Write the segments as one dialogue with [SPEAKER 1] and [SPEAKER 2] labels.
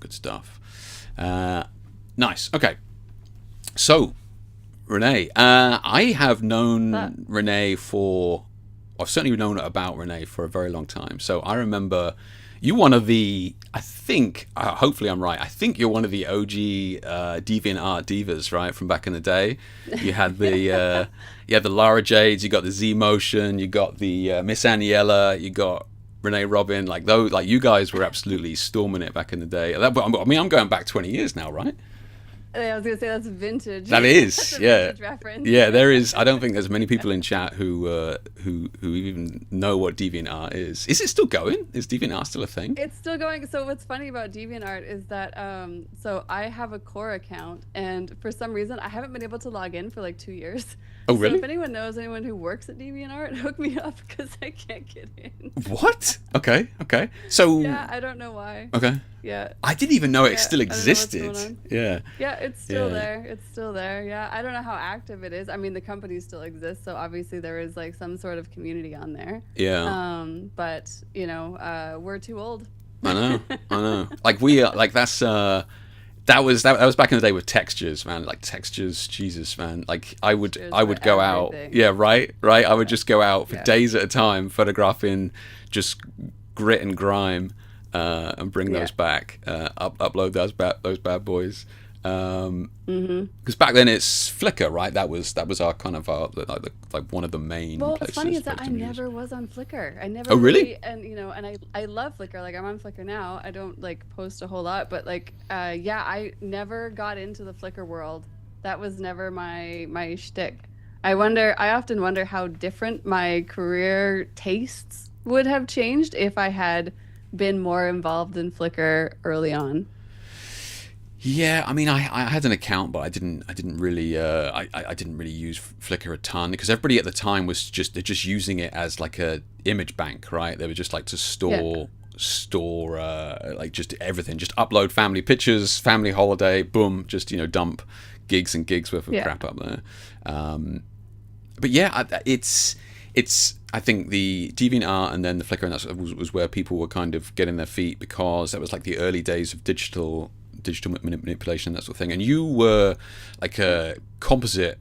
[SPEAKER 1] good stuff. Nice. Okay. So, Renee, I have known Renee I've certainly known about Renee for a very long time. So I remember you one of the, I think, hopefully I'm right, I think you're one of the OG Deviant Art divas, right, from back in the day. You had the you had the Lara Jades, you got the Z Motion, you got the Miss Aniela, you got Renee Robyn. Like those, like you guys were absolutely storming it back in the day. I mean, I'm going back 20 years now, right?
[SPEAKER 2] I was gonna say that's vintage.
[SPEAKER 1] That is,
[SPEAKER 2] that's a
[SPEAKER 1] yeah,
[SPEAKER 2] vintage reference.
[SPEAKER 1] yeah. There is. I don't think there's many people in chat who even know what Deviant Art is. Is it still going? Is Deviant Art still a thing?
[SPEAKER 2] It's still going. So what's funny about Deviant Art is that so I have a core account, and for some reason I haven't been able to log in for like 2 years.
[SPEAKER 1] Oh, really?
[SPEAKER 2] So if anyone knows anyone who works at Deviant Art, hook me up because I can't get in.
[SPEAKER 1] What? Okay. So
[SPEAKER 2] yeah, I don't know why.
[SPEAKER 1] Okay.
[SPEAKER 2] Yeah.
[SPEAKER 1] I didn't even know it still
[SPEAKER 2] I don't know what's
[SPEAKER 1] existed.
[SPEAKER 2] going on.
[SPEAKER 1] Yeah.
[SPEAKER 2] Yeah, it's still there. It's still there. Yeah, I don't know how active it is. I mean, the company still exists, so obviously there is like some sort of community on there.
[SPEAKER 1] Yeah.
[SPEAKER 2] But you know, we're too old.
[SPEAKER 1] I know. Like that was back in the day with textures, man. Like textures, Jesus, man. Like I would go out. Yeah, right. I would just go out for days at a time, photographing just grit and grime, and bring those back. Upload those bad boys. Because back then it's Flickr, right? That was our kind of like one of the main.
[SPEAKER 2] Well,
[SPEAKER 1] places
[SPEAKER 2] what's funny is that I
[SPEAKER 1] use.
[SPEAKER 2] never was on Flickr. I never.
[SPEAKER 1] Oh, really?
[SPEAKER 2] And you know, and I love Flickr. Like I'm on Flickr now. I don't like post a whole lot, but like yeah, I never got into the Flickr world. That was never my shtick. I often wonder how different my career tastes would have changed if I had been more involved in Flickr early on.
[SPEAKER 1] Yeah, I mean, I had an account, but I didn't really I didn't really use Flickr a ton because everybody at the time was they're just using it as like a image bank, right? They were just like to store like just everything, just upload family pictures, family holiday, boom, just dump gigs and gigs worth of crap up there. But yeah, it's I think the Deviant Art and then the Flickr and that was where people were kind of getting their feet because that was like the early days of digital manipulation, that sort of thing. And you were like a composite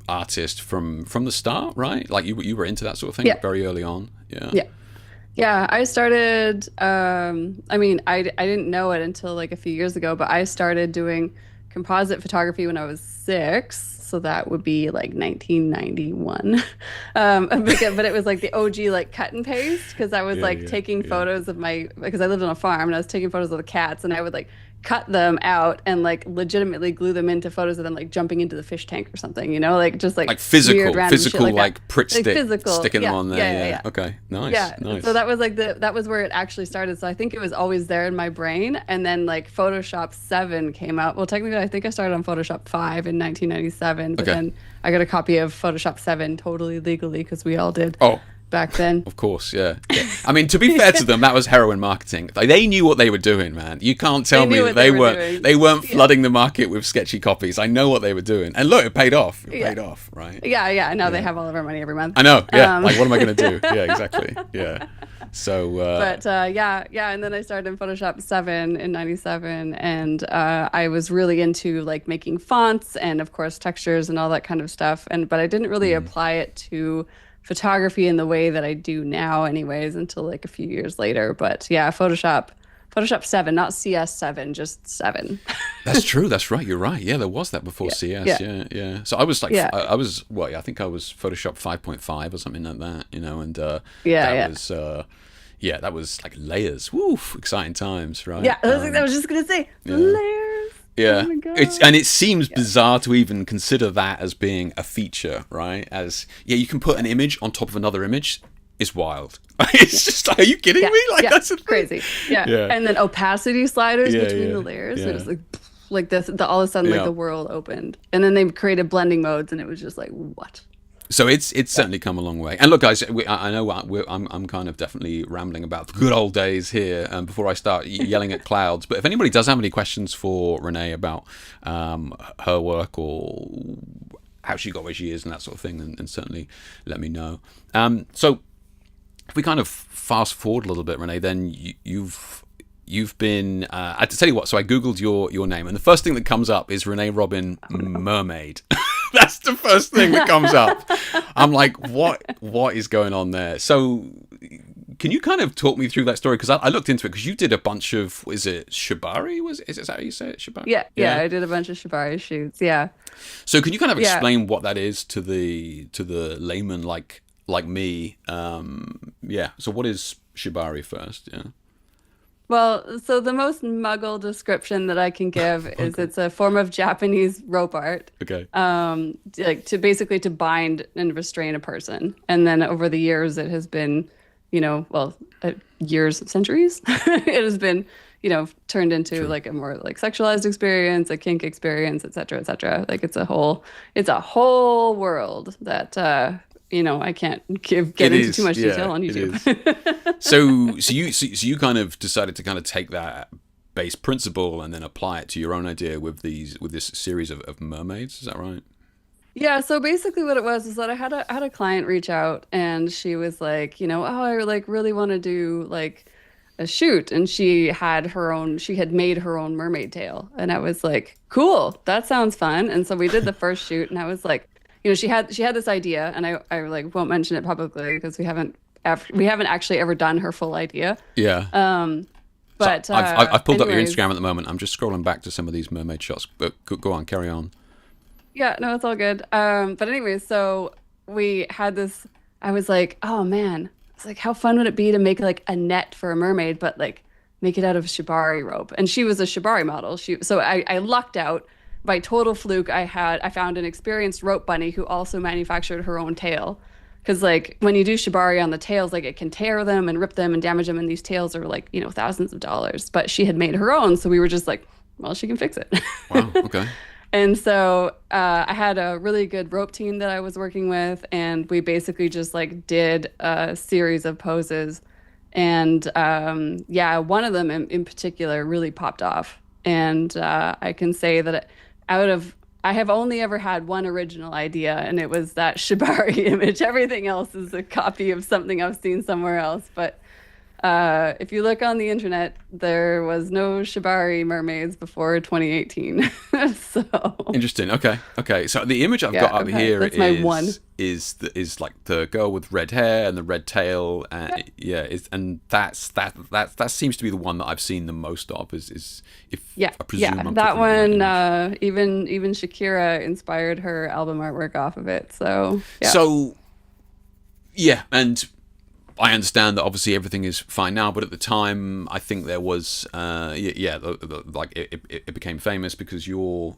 [SPEAKER 1] artist from the start, right? Like you were into that sort of thing very early on.
[SPEAKER 2] Yeah, I started I mean, I didn't know it until like a few years ago, but I started doing composite photography when I was 6. So that would be like 1991. But it was like the OG like cut and paste because I was taking photos of because I lived on a farm and I was taking photos of the cats and I would like cut them out and like legitimately glue them into photos of them like jumping into the fish tank or something, like just like
[SPEAKER 1] physical
[SPEAKER 2] like
[SPEAKER 1] Pritt stick,
[SPEAKER 2] physical,
[SPEAKER 1] sticking them on there. Yeah. Okay, nice.
[SPEAKER 2] Yeah,
[SPEAKER 1] nice.
[SPEAKER 2] So that was like that was where it actually started. So I think it was always there in my brain, and then like Photoshop 7 came out. Well, technically, I think I started on Photoshop 5 in 1997, but then I got a copy of Photoshop 7 totally legally because we all did. Back then,
[SPEAKER 1] of course, yeah. I mean, to be fair to them, that was heroin marketing. Like, they knew what they were doing, man. You can't tell me that they weren't flooding the market with sketchy copies. I know what they were doing, and look, it paid off. It paid off, right?
[SPEAKER 2] Yeah. Now they have all of our money every month.
[SPEAKER 1] I know. Yeah. Like, what am I going to do? Yeah, exactly. Yeah. So.
[SPEAKER 2] But and then I started in Photoshop 7 in '97, and I was really into like making fonts and of course textures and all that kind of stuff. But I didn't really apply it to photography in the way that I do now anyways until like a few years later. But yeah, Photoshop 7, not CS7, just 7.
[SPEAKER 1] That's true. That's right. You're right. Yeah, there was that before CS. Yeah. So I was like, I think I was Photoshop 5.5 or something like that, and that was like layers. Woof, exciting times, right?
[SPEAKER 2] Yeah, I was just gonna say layers.
[SPEAKER 1] Yeah, it seems bizarre to even consider that as being a feature, right? You can put an image on top of another image. It's wild. It's just like, are you kidding me? Like that's
[SPEAKER 2] crazy. Yeah. And then opacity sliders between the layers. It was like this. All of a sudden, like the world opened, and then they created blending modes, and it was just like what?
[SPEAKER 1] So it's certainly come a long way. And look, guys, I know I'm kind of definitely rambling about the good old days here before I start yelling at clouds. But if anybody does have any questions for Renee about her work or how she got where she is and that sort of thing, then certainly let me know. So if we kind of fast forward a little bit, Renee, then you've been. I have to tell you what. So I googled your name, and the first thing that comes up is Renee Robyn, mermaid. That's the first thing that comes up. I'm like, what is going on there? So, can you kind of talk me through that story? Because I looked into it because you did a bunch of, is it shibari? Is that how you say it? Shibari?
[SPEAKER 2] Yeah, I did a bunch of shibari shoots. Yeah.
[SPEAKER 1] So can you kind of explain what that is to the layman like me? Yeah. So what is shibari first? Yeah.
[SPEAKER 2] Well, so the most muggle description that I can give is it's a form of Japanese rope art.
[SPEAKER 1] Okay.
[SPEAKER 2] Like to basically to bind and restrain a person. And then over the years, it has been, years, centuries, it has been, turned into like a more like sexualized experience, a kink experience, et cetera, et cetera. Like it's a whole world that, I can't get into too much detail on YouTube.
[SPEAKER 1] So you kind of decided to kind of take that base principle and then apply it to your own idea with this series of mermaids. Is that right?
[SPEAKER 2] Yeah, so basically what it was is that I had a client reach out and she was like, I like really want to do like a shoot, and she had made her own mermaid tail, and I was like, cool, that sounds fun. And so we did the first shoot, and I was like, she had this idea, and I like won't mention it publicly because we haven't actually ever done her full idea.
[SPEAKER 1] Yeah.
[SPEAKER 2] But
[SPEAKER 1] so I've pulled up your
[SPEAKER 2] anyways,
[SPEAKER 1] Instagram at the moment. I'm just scrolling back to some of these mermaid shots. But go on, carry on.
[SPEAKER 2] Yeah, no, it's all good. But anyways, so we had this. I was like, oh man, it's like how fun would it be to make like a net for a mermaid, but like make it out of shibari rope. And she was a shibari model. So I lucked out. By total fluke, I found an experienced rope bunny who also manufactured her own tail. Because like when you do shibari on the tails, like it can tear them and rip them and damage them, and these tails are like thousands of dollars. But she had made her own, so we were just like, well, she can fix it.
[SPEAKER 1] Wow. Okay.
[SPEAKER 2] And so I had a really good rope team that I was working with, and we basically just like did a series of poses. And one of them in particular really popped off. And I can say that I have only ever had one original idea, and it was that shibari image. Everything else is a copy of something I've seen somewhere else. But if you look on the internet, there was no shibari mermaids before 2018. So
[SPEAKER 1] interesting. Okay. So the image I've got up here
[SPEAKER 2] that's my one.
[SPEAKER 1] is like the girl with red hair and the red tail. And that seems to be the one that I've seen the most of. I presume I'm
[SPEAKER 2] that one.
[SPEAKER 1] image.
[SPEAKER 2] Even Shakira inspired her album artwork off of it. So
[SPEAKER 1] and I understand that obviously everything is fine now, but at the time I think there was like it became famous because your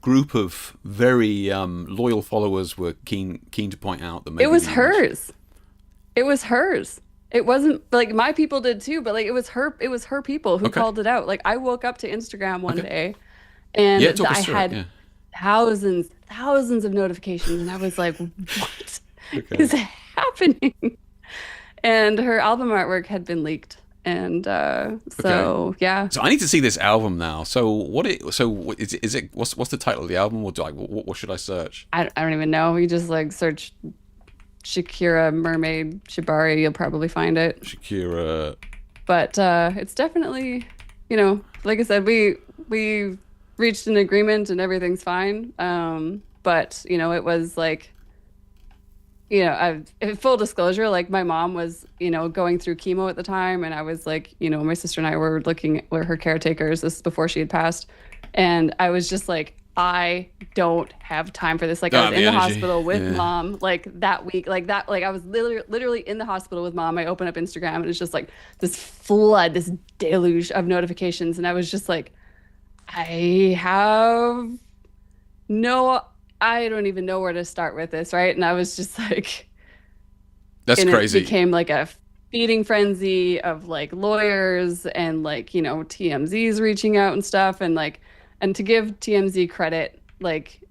[SPEAKER 1] group of very loyal followers were keen to point out that maybe
[SPEAKER 2] it was hers. It was hers. It wasn't like my people did too, but like it was her people who called it out. Like I woke up to Instagram one day and I had thousands of notifications, and I was like, what is happening? And her album artwork had been leaked, and So
[SPEAKER 1] I need to see this album now. So what is it? What's the title of the album? Or what should I search?
[SPEAKER 2] I don't even know. You just like search Shakira mermaid shibari, you'll probably find it.
[SPEAKER 1] Shakira.
[SPEAKER 2] But it's definitely, like I said, we reached an agreement and everything's fine. But it was like, full disclosure, like my mom was, going through chemo at the time, and I was like, my sister and I were we're her caretakers. This is before she had passed, and I was just like, I don't have time for this. Like I was in the hospital with mom, like that week, like I was literally in the hospital with mom. I open up Instagram and it's just like this flood, this deluge of notifications, and I was just like, I don't even know where to start with this, right? And I was just like,
[SPEAKER 1] that's crazy.
[SPEAKER 2] It became like a feeding frenzy of like lawyers and like, TMZs reaching out and stuff. And to give TMZ credit, like,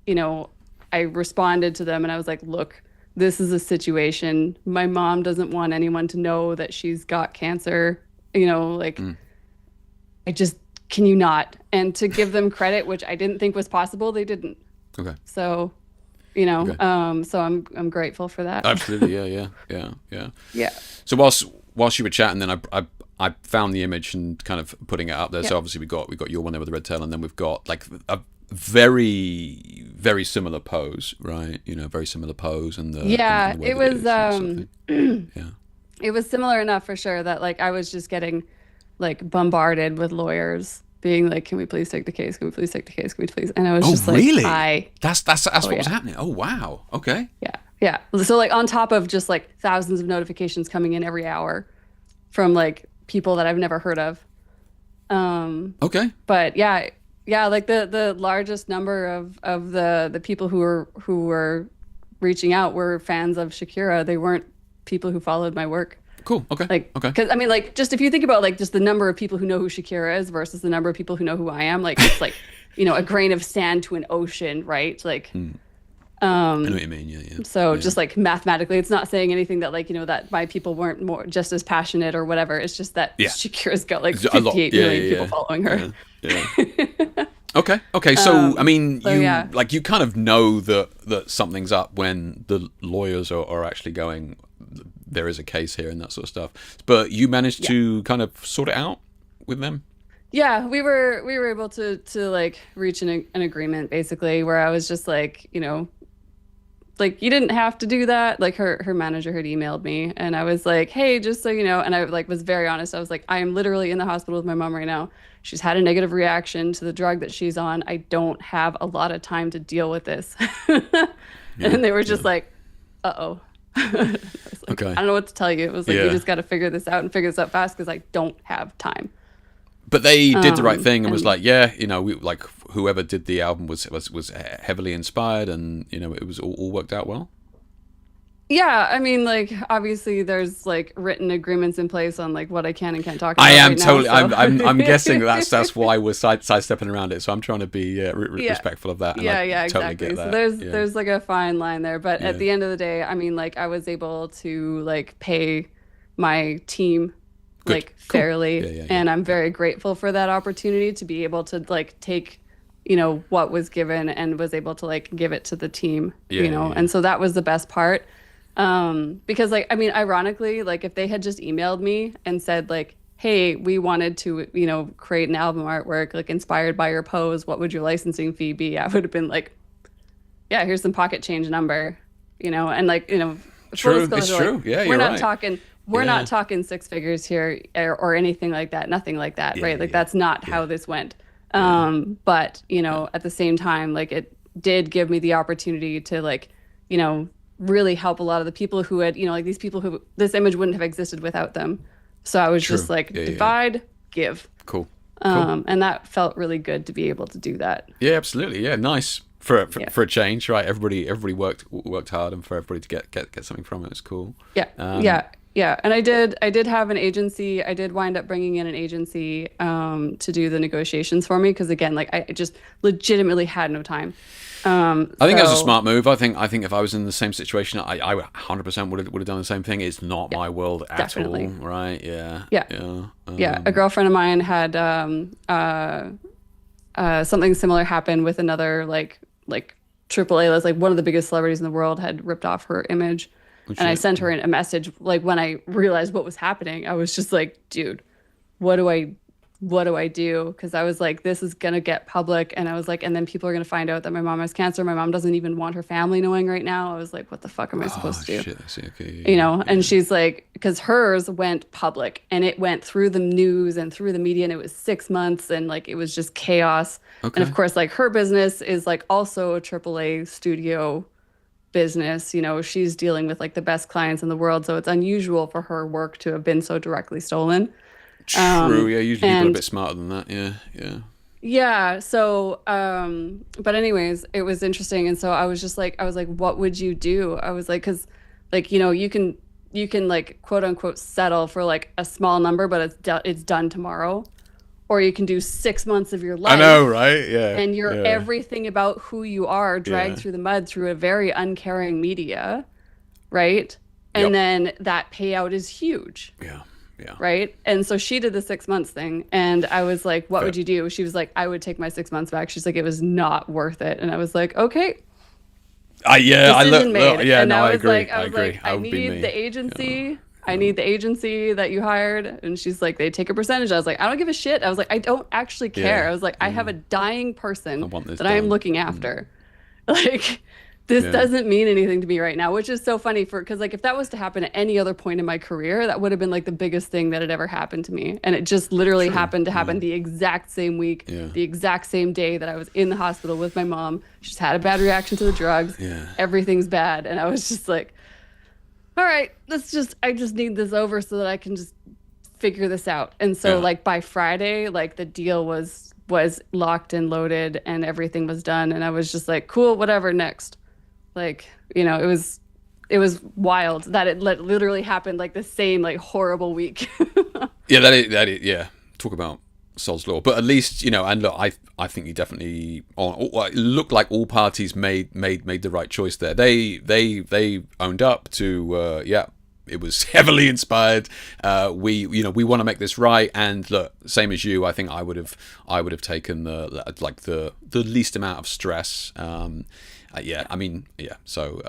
[SPEAKER 2] I responded to them and I was like, look, this is a situation. My mom doesn't want anyone to know that she's got cancer, I just, can you not? And to give them credit, which I didn't think was possible, they didn't.
[SPEAKER 1] Okay.
[SPEAKER 2] So, so I'm grateful for that.
[SPEAKER 1] Absolutely. Yeah.
[SPEAKER 2] Yeah.
[SPEAKER 1] So whilst you were chatting, then I found the image and kind of putting it up there.
[SPEAKER 2] Yeah.
[SPEAKER 1] So obviously we got your one there with the red tail, and then we've got like a very similar pose, right? You know, very similar pose, and
[SPEAKER 2] Yeah,
[SPEAKER 1] and the way
[SPEAKER 2] it
[SPEAKER 1] that it
[SPEAKER 2] was
[SPEAKER 1] is, and that sort of thing. Yeah.
[SPEAKER 2] it was similar enough for sure that like I was just getting like bombarded with lawyers being like, "Can we please take the case? Can we please take the case? Can we please?" And I was
[SPEAKER 1] Oh,
[SPEAKER 2] just like,
[SPEAKER 1] really?
[SPEAKER 2] "I."
[SPEAKER 1] That's
[SPEAKER 2] Oh
[SPEAKER 1] what was
[SPEAKER 2] yeah,
[SPEAKER 1] happening. Oh, wow. Okay.
[SPEAKER 2] yeah, yeah. So like on top of just like thousands of notifications coming in every hour from like people that I've never heard of.
[SPEAKER 1] Okay.
[SPEAKER 2] But yeah, like the largest number of the people who were reaching out were fans of Shakira. They weren't people who followed my work.
[SPEAKER 1] Cool. Okay.
[SPEAKER 2] Like,
[SPEAKER 1] Okay.
[SPEAKER 2] because I mean, like, just if you think about like just the number of people who know who Shakira is versus the number of people who know who I am, like it's like, a grain of sand to an ocean, right? Like,
[SPEAKER 1] I know what you mean. Yeah. Yeah.
[SPEAKER 2] so
[SPEAKER 1] Yeah.
[SPEAKER 2] just like mathematically, it's not saying anything that like, that my people weren't more just as passionate or whatever. It's just that
[SPEAKER 1] Yeah.
[SPEAKER 2] Shakira's got like
[SPEAKER 1] It's a lot.
[SPEAKER 2] 58
[SPEAKER 1] Yeah.
[SPEAKER 2] million
[SPEAKER 1] Yeah.
[SPEAKER 2] people
[SPEAKER 1] Yeah.
[SPEAKER 2] following her.
[SPEAKER 1] Yeah. Yeah. Okay. Okay. So I mean,
[SPEAKER 2] so
[SPEAKER 1] you
[SPEAKER 2] yeah.
[SPEAKER 1] like you kind of know that something's up when the lawyers are actually going. There is a case here and that sort of stuff. But you managed to kind of sort it out with them.
[SPEAKER 2] Yeah, we were able to like reach an agreement basically where I was just like, like you didn't have to do that. Like her manager had emailed me and I was like, "Hey, just so you know," and I like was very honest. I was like, "I am literally in the hospital with my mom right now. She's had a negative reaction to the drug that she's on. I don't have a lot of time to deal with this." And they were just like, "Uh-oh." I was like,
[SPEAKER 1] Okay.
[SPEAKER 2] I don't know what to tell you. It was like,
[SPEAKER 1] Yeah.
[SPEAKER 2] we just got to figure this out and figure this out fast because I don't have time.
[SPEAKER 1] But they did the right thing and was
[SPEAKER 2] and-
[SPEAKER 1] like, yeah, we like whoever did the album was heavily inspired, and it was all worked out well.
[SPEAKER 2] Yeah, I mean, like obviously there's like written agreements in place on like what I can and can't talk about.
[SPEAKER 1] I am
[SPEAKER 2] right
[SPEAKER 1] totally.
[SPEAKER 2] Now, so.
[SPEAKER 1] I'm guessing that's why we're sidestepping around it. So I'm trying to be
[SPEAKER 2] Yeah.
[SPEAKER 1] respectful of that. And
[SPEAKER 2] Yeah,
[SPEAKER 1] I
[SPEAKER 2] yeah,
[SPEAKER 1] totally
[SPEAKER 2] exactly.
[SPEAKER 1] get
[SPEAKER 2] So
[SPEAKER 1] that.
[SPEAKER 2] there's like a fine line there, but
[SPEAKER 1] Yeah.
[SPEAKER 2] at the end of the day, I mean, like I was able to like pay my team
[SPEAKER 1] Good.
[SPEAKER 2] like
[SPEAKER 1] Cool.
[SPEAKER 2] fairly,
[SPEAKER 1] Yeah.
[SPEAKER 2] and I'm very grateful for that opportunity to be able to like take what was given and was able to like give it to the team,
[SPEAKER 1] Yeah.
[SPEAKER 2] and so that was the best part. Because like, I mean, ironically, like if they had just emailed me and said like, "Hey, we wanted to, create an album artwork like inspired by your pose. What would your licensing fee be?" I would have been like, "Yeah, here's some pocket change number," and like,
[SPEAKER 1] True,
[SPEAKER 2] full disclosure,
[SPEAKER 1] it's true.
[SPEAKER 2] like,
[SPEAKER 1] Yeah,
[SPEAKER 2] we're
[SPEAKER 1] you're
[SPEAKER 2] not
[SPEAKER 1] right.
[SPEAKER 2] talking. We're not talking six figures here or anything like that. Nothing like that, right? Like that's not how this went. But at the same time, like it did give me the opportunity to like, really help a lot of the people who had, like these people who this image wouldn't have existed without them. So I was just like,
[SPEAKER 1] Yeah.
[SPEAKER 2] divide, give.
[SPEAKER 1] Cool.
[SPEAKER 2] And that felt really good to be able to do that.
[SPEAKER 1] Yeah, absolutely. Yeah, nice for a change, right? Everybody worked hard, and for everybody to get something from it was cool.
[SPEAKER 2] Yeah. Yeah. And I did have an agency. I did wind up bringing in an agency to do the negotiations for me because again, like I just legitimately had no time.
[SPEAKER 1] I think that's a smart move. I think if I was in the same situation, I 100% would have done the same thing. It's not my world at
[SPEAKER 2] definitely.
[SPEAKER 1] all, right? Yeah.
[SPEAKER 2] Yeah. A girlfriend of mine had something similar happen with another like triple A list, like one of the biggest celebrities in the world had ripped off her image. And I sent her a message like when I realized what was happening. I was just like, dude, what do I do? Because I was like, this is gonna get public, and I was like, and then people are gonna find out that my mom has cancer. My mom doesn't even want her family knowing right now. I was like, what the fuck am I supposed to do?
[SPEAKER 1] Shit, I see. Okay.
[SPEAKER 2] And she's like, because hers went public and it went through the news and through the media, and it was 6 months, and like it was just chaos.
[SPEAKER 1] Okay.
[SPEAKER 2] And of course, like her business is like also a AAA studio business. She's dealing with like the best clients in the world, so it's unusual for her work to have been so directly stolen.
[SPEAKER 1] True. Yeah. Usually people are a
[SPEAKER 2] and-
[SPEAKER 1] bit smarter than that. Yeah. Yeah.
[SPEAKER 2] Yeah. So, but anyways, it was interesting. And so I was like, what would you do? I was like, cause like, you can like quote unquote settle for like a small number, but it's done tomorrow. Or you can do 6 months of your life.
[SPEAKER 1] I know, right? Yeah.
[SPEAKER 2] And you're
[SPEAKER 1] yeah.
[SPEAKER 2] everything about who you are dragged through the mud through a very uncaring media. Right. And then that payout is huge.
[SPEAKER 1] Yeah. Yeah.
[SPEAKER 2] Right. And so she did the 6 months thing. And I was like, what would you do? She was like, I would take my 6 months back. She's like, it was not worth it. And I was like, okay.
[SPEAKER 1] I
[SPEAKER 2] Decision made.
[SPEAKER 1] yeah,
[SPEAKER 2] And
[SPEAKER 1] no, I agree.
[SPEAKER 2] Like,
[SPEAKER 1] I agree.
[SPEAKER 2] like, I need the agency. I need the agency that you hired. And she's like, they take a percentage. I was like, I don't give a shit. I was like, I don't actually care.
[SPEAKER 1] Yeah.
[SPEAKER 2] I was like, I have
[SPEAKER 1] Yeah.
[SPEAKER 2] a dying
[SPEAKER 1] I
[SPEAKER 2] person
[SPEAKER 1] want this
[SPEAKER 2] that I am
[SPEAKER 1] done.
[SPEAKER 2] looking after. Like, this
[SPEAKER 1] Yeah.
[SPEAKER 2] doesn't mean anything to me right now, which is so funny because like if that was to happen at any other point in my career, that would have been like the biggest thing that had ever happened to me. And it just literally
[SPEAKER 1] True.
[SPEAKER 2] happened to
[SPEAKER 1] Yeah.
[SPEAKER 2] happen the exact same week,
[SPEAKER 1] Yeah.
[SPEAKER 2] the exact same day that I was in the hospital with my mom. She's had a bad reaction to the drugs.
[SPEAKER 1] Yeah.
[SPEAKER 2] Everything's bad. And I was just like, all right, I just need this over so that I can just figure this out. And so
[SPEAKER 1] Yeah.
[SPEAKER 2] like by Friday, like the deal was locked and loaded and everything was done. And I was just like, cool, whatever, next. Like, it was wild that it literally happened like the same like horrible week.
[SPEAKER 1] Yeah, that is, yeah. Talk about Sod's Law, but at least and look, I think you definitely it looked like all parties made the right choice there. They owned up to it was heavily inspired. We want to make this right, and look, same as you, I think I would have taken the least amount of stress. Yeah, I mean, yeah. So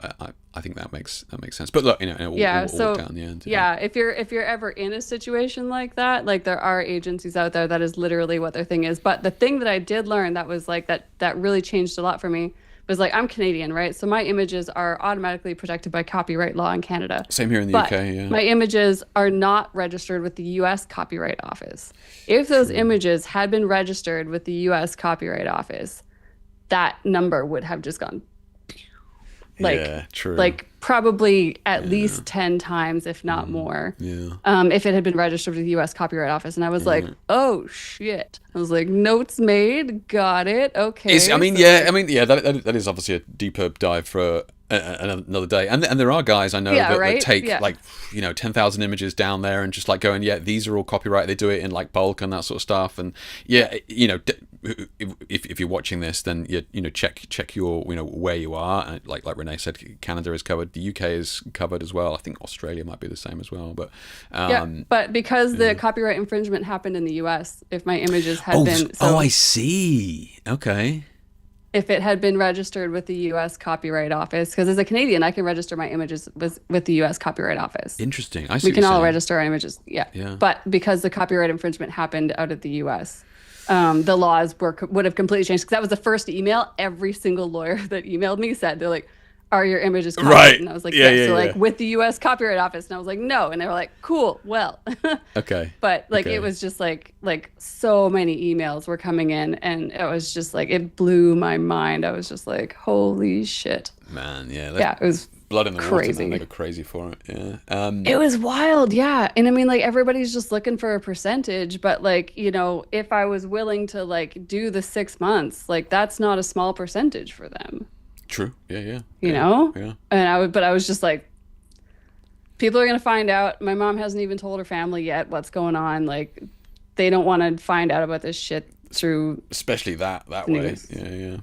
[SPEAKER 1] I think that makes sense. But look, all down the end.
[SPEAKER 2] Yeah, if you're ever in a situation like that, like there are agencies out there that is literally what their thing is. But the thing that I did learn that was like that really changed a lot for me was like I'm Canadian, right? So my images are automatically protected by copyright law in Canada.
[SPEAKER 1] Same here in the
[SPEAKER 2] But
[SPEAKER 1] UK. Yeah.
[SPEAKER 2] my images are not registered with the U.S. Copyright Office. If those images had been registered with the U.S. Copyright Office, that number would have just gone like,
[SPEAKER 1] yeah, true.
[SPEAKER 2] like probably at least 10 times, if not more.
[SPEAKER 1] Yeah.
[SPEAKER 2] If it had been registered with the U.S. Copyright Office. And I was like, oh shit. I was like, notes made, got it, okay.
[SPEAKER 1] That is obviously a deeper dive for another day. And there are guys I know that take like 10,000 images down there and just like going, yeah, these are all copyright. They do it in like bulk and that sort of stuff. And yeah, if you're watching this, then check your where you are. And like Renee said, Canada is covered. The UK is covered as well. I think Australia might be the same as well. But
[SPEAKER 2] but because the copyright infringement happened in the US, if my images had been
[SPEAKER 1] I see. Okay.
[SPEAKER 2] If it had been registered with the U.S. Copyright Office, because as a Canadian, I can register my images with the U.S. Copyright Office.
[SPEAKER 1] Interesting. I see.
[SPEAKER 2] We can all register our images. Yeah.
[SPEAKER 1] Yeah.
[SPEAKER 2] But because the copyright infringement happened out of the U.S., the laws would have completely changed. Because that was the first email every single lawyer that emailed me said. They're like, are your images copyrighted?
[SPEAKER 1] Right.
[SPEAKER 2] And I was like,
[SPEAKER 1] yeah,
[SPEAKER 2] yes.
[SPEAKER 1] Yeah,
[SPEAKER 2] so like with the U.S. Copyright Office. And I was like, no. And they were like, cool, well.
[SPEAKER 1] Okay.
[SPEAKER 2] But like it was just like so many emails were coming in, and it was just like it blew my mind. I was just like, holy shit.
[SPEAKER 1] Man, yeah.
[SPEAKER 2] Yeah, it was
[SPEAKER 1] blood in the
[SPEAKER 2] crazy.
[SPEAKER 1] water, man. They go crazy for it. Yeah.
[SPEAKER 2] It was wild, yeah. And I mean, like everybody's just looking for a percentage, but like, if I was willing to like do the 6 months, like that's not a small percentage for them.
[SPEAKER 1] True. Yeah.
[SPEAKER 2] Yeah. And I was just like, people are gonna find out. My mom hasn't even told her family yet what's going on. Like, they don't want to find out about this shit through,
[SPEAKER 1] especially that way. Yeah.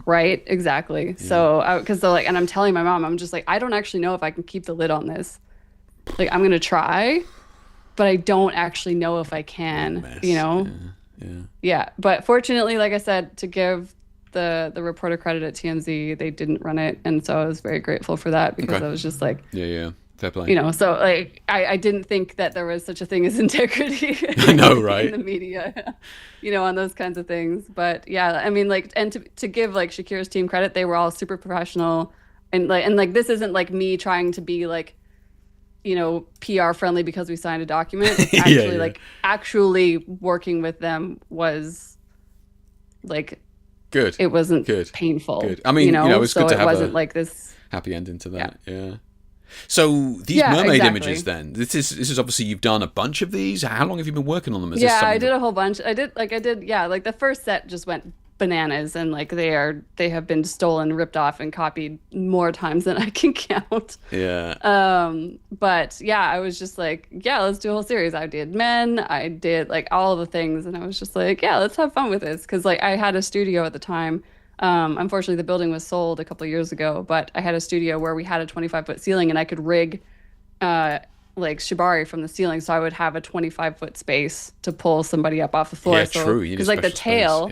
[SPEAKER 2] Right. Exactly. Yeah. So, because they're like, and I'm telling my mom, I'm just like, I don't actually know if I can keep the lid on this. Like, I'm gonna try, but I don't actually know if I can. Yeah. But fortunately, like I said, to give the reporter credit at TMZ, they didn't run it, and so I was very grateful for that because I was just like,
[SPEAKER 1] yeah, fair play.
[SPEAKER 2] So like I didn't think that there was such a thing as integrity.
[SPEAKER 1] I know, right?
[SPEAKER 2] In the media, on those kinds of things. But yeah, I mean, like, and to give like Shakira's team credit, they were all super professional, and like this isn't like me trying to be like, PR friendly because we signed a document. It's actually like actually working with them was like.
[SPEAKER 1] Good.
[SPEAKER 2] It wasn't
[SPEAKER 1] good.
[SPEAKER 2] Painful.
[SPEAKER 1] Good. I mean, it's good to have
[SPEAKER 2] it wasn't like this
[SPEAKER 1] happy ending to that. Yeah. So these mermaid images, then this is obviously you've done a bunch of these. How long have you been working on them?
[SPEAKER 2] I did a whole bunch. I did like the first set just went bananas, and like they have been stolen, ripped off, and copied more times than I can count.
[SPEAKER 1] Yeah.
[SPEAKER 2] But yeah, I was just like, yeah, let's do a whole series. I did men, I did like all the things, and I was just like, yeah, let's have fun with this, because like I had a studio at the time. Unfortunately, the building was sold a couple of years ago, but I had a studio where we had a 25-foot ceiling, and I could rig like shibari from the ceiling, so I would have a 25-foot space to pull somebody up off the floor.
[SPEAKER 1] Yeah, true.
[SPEAKER 2] Because like the tail.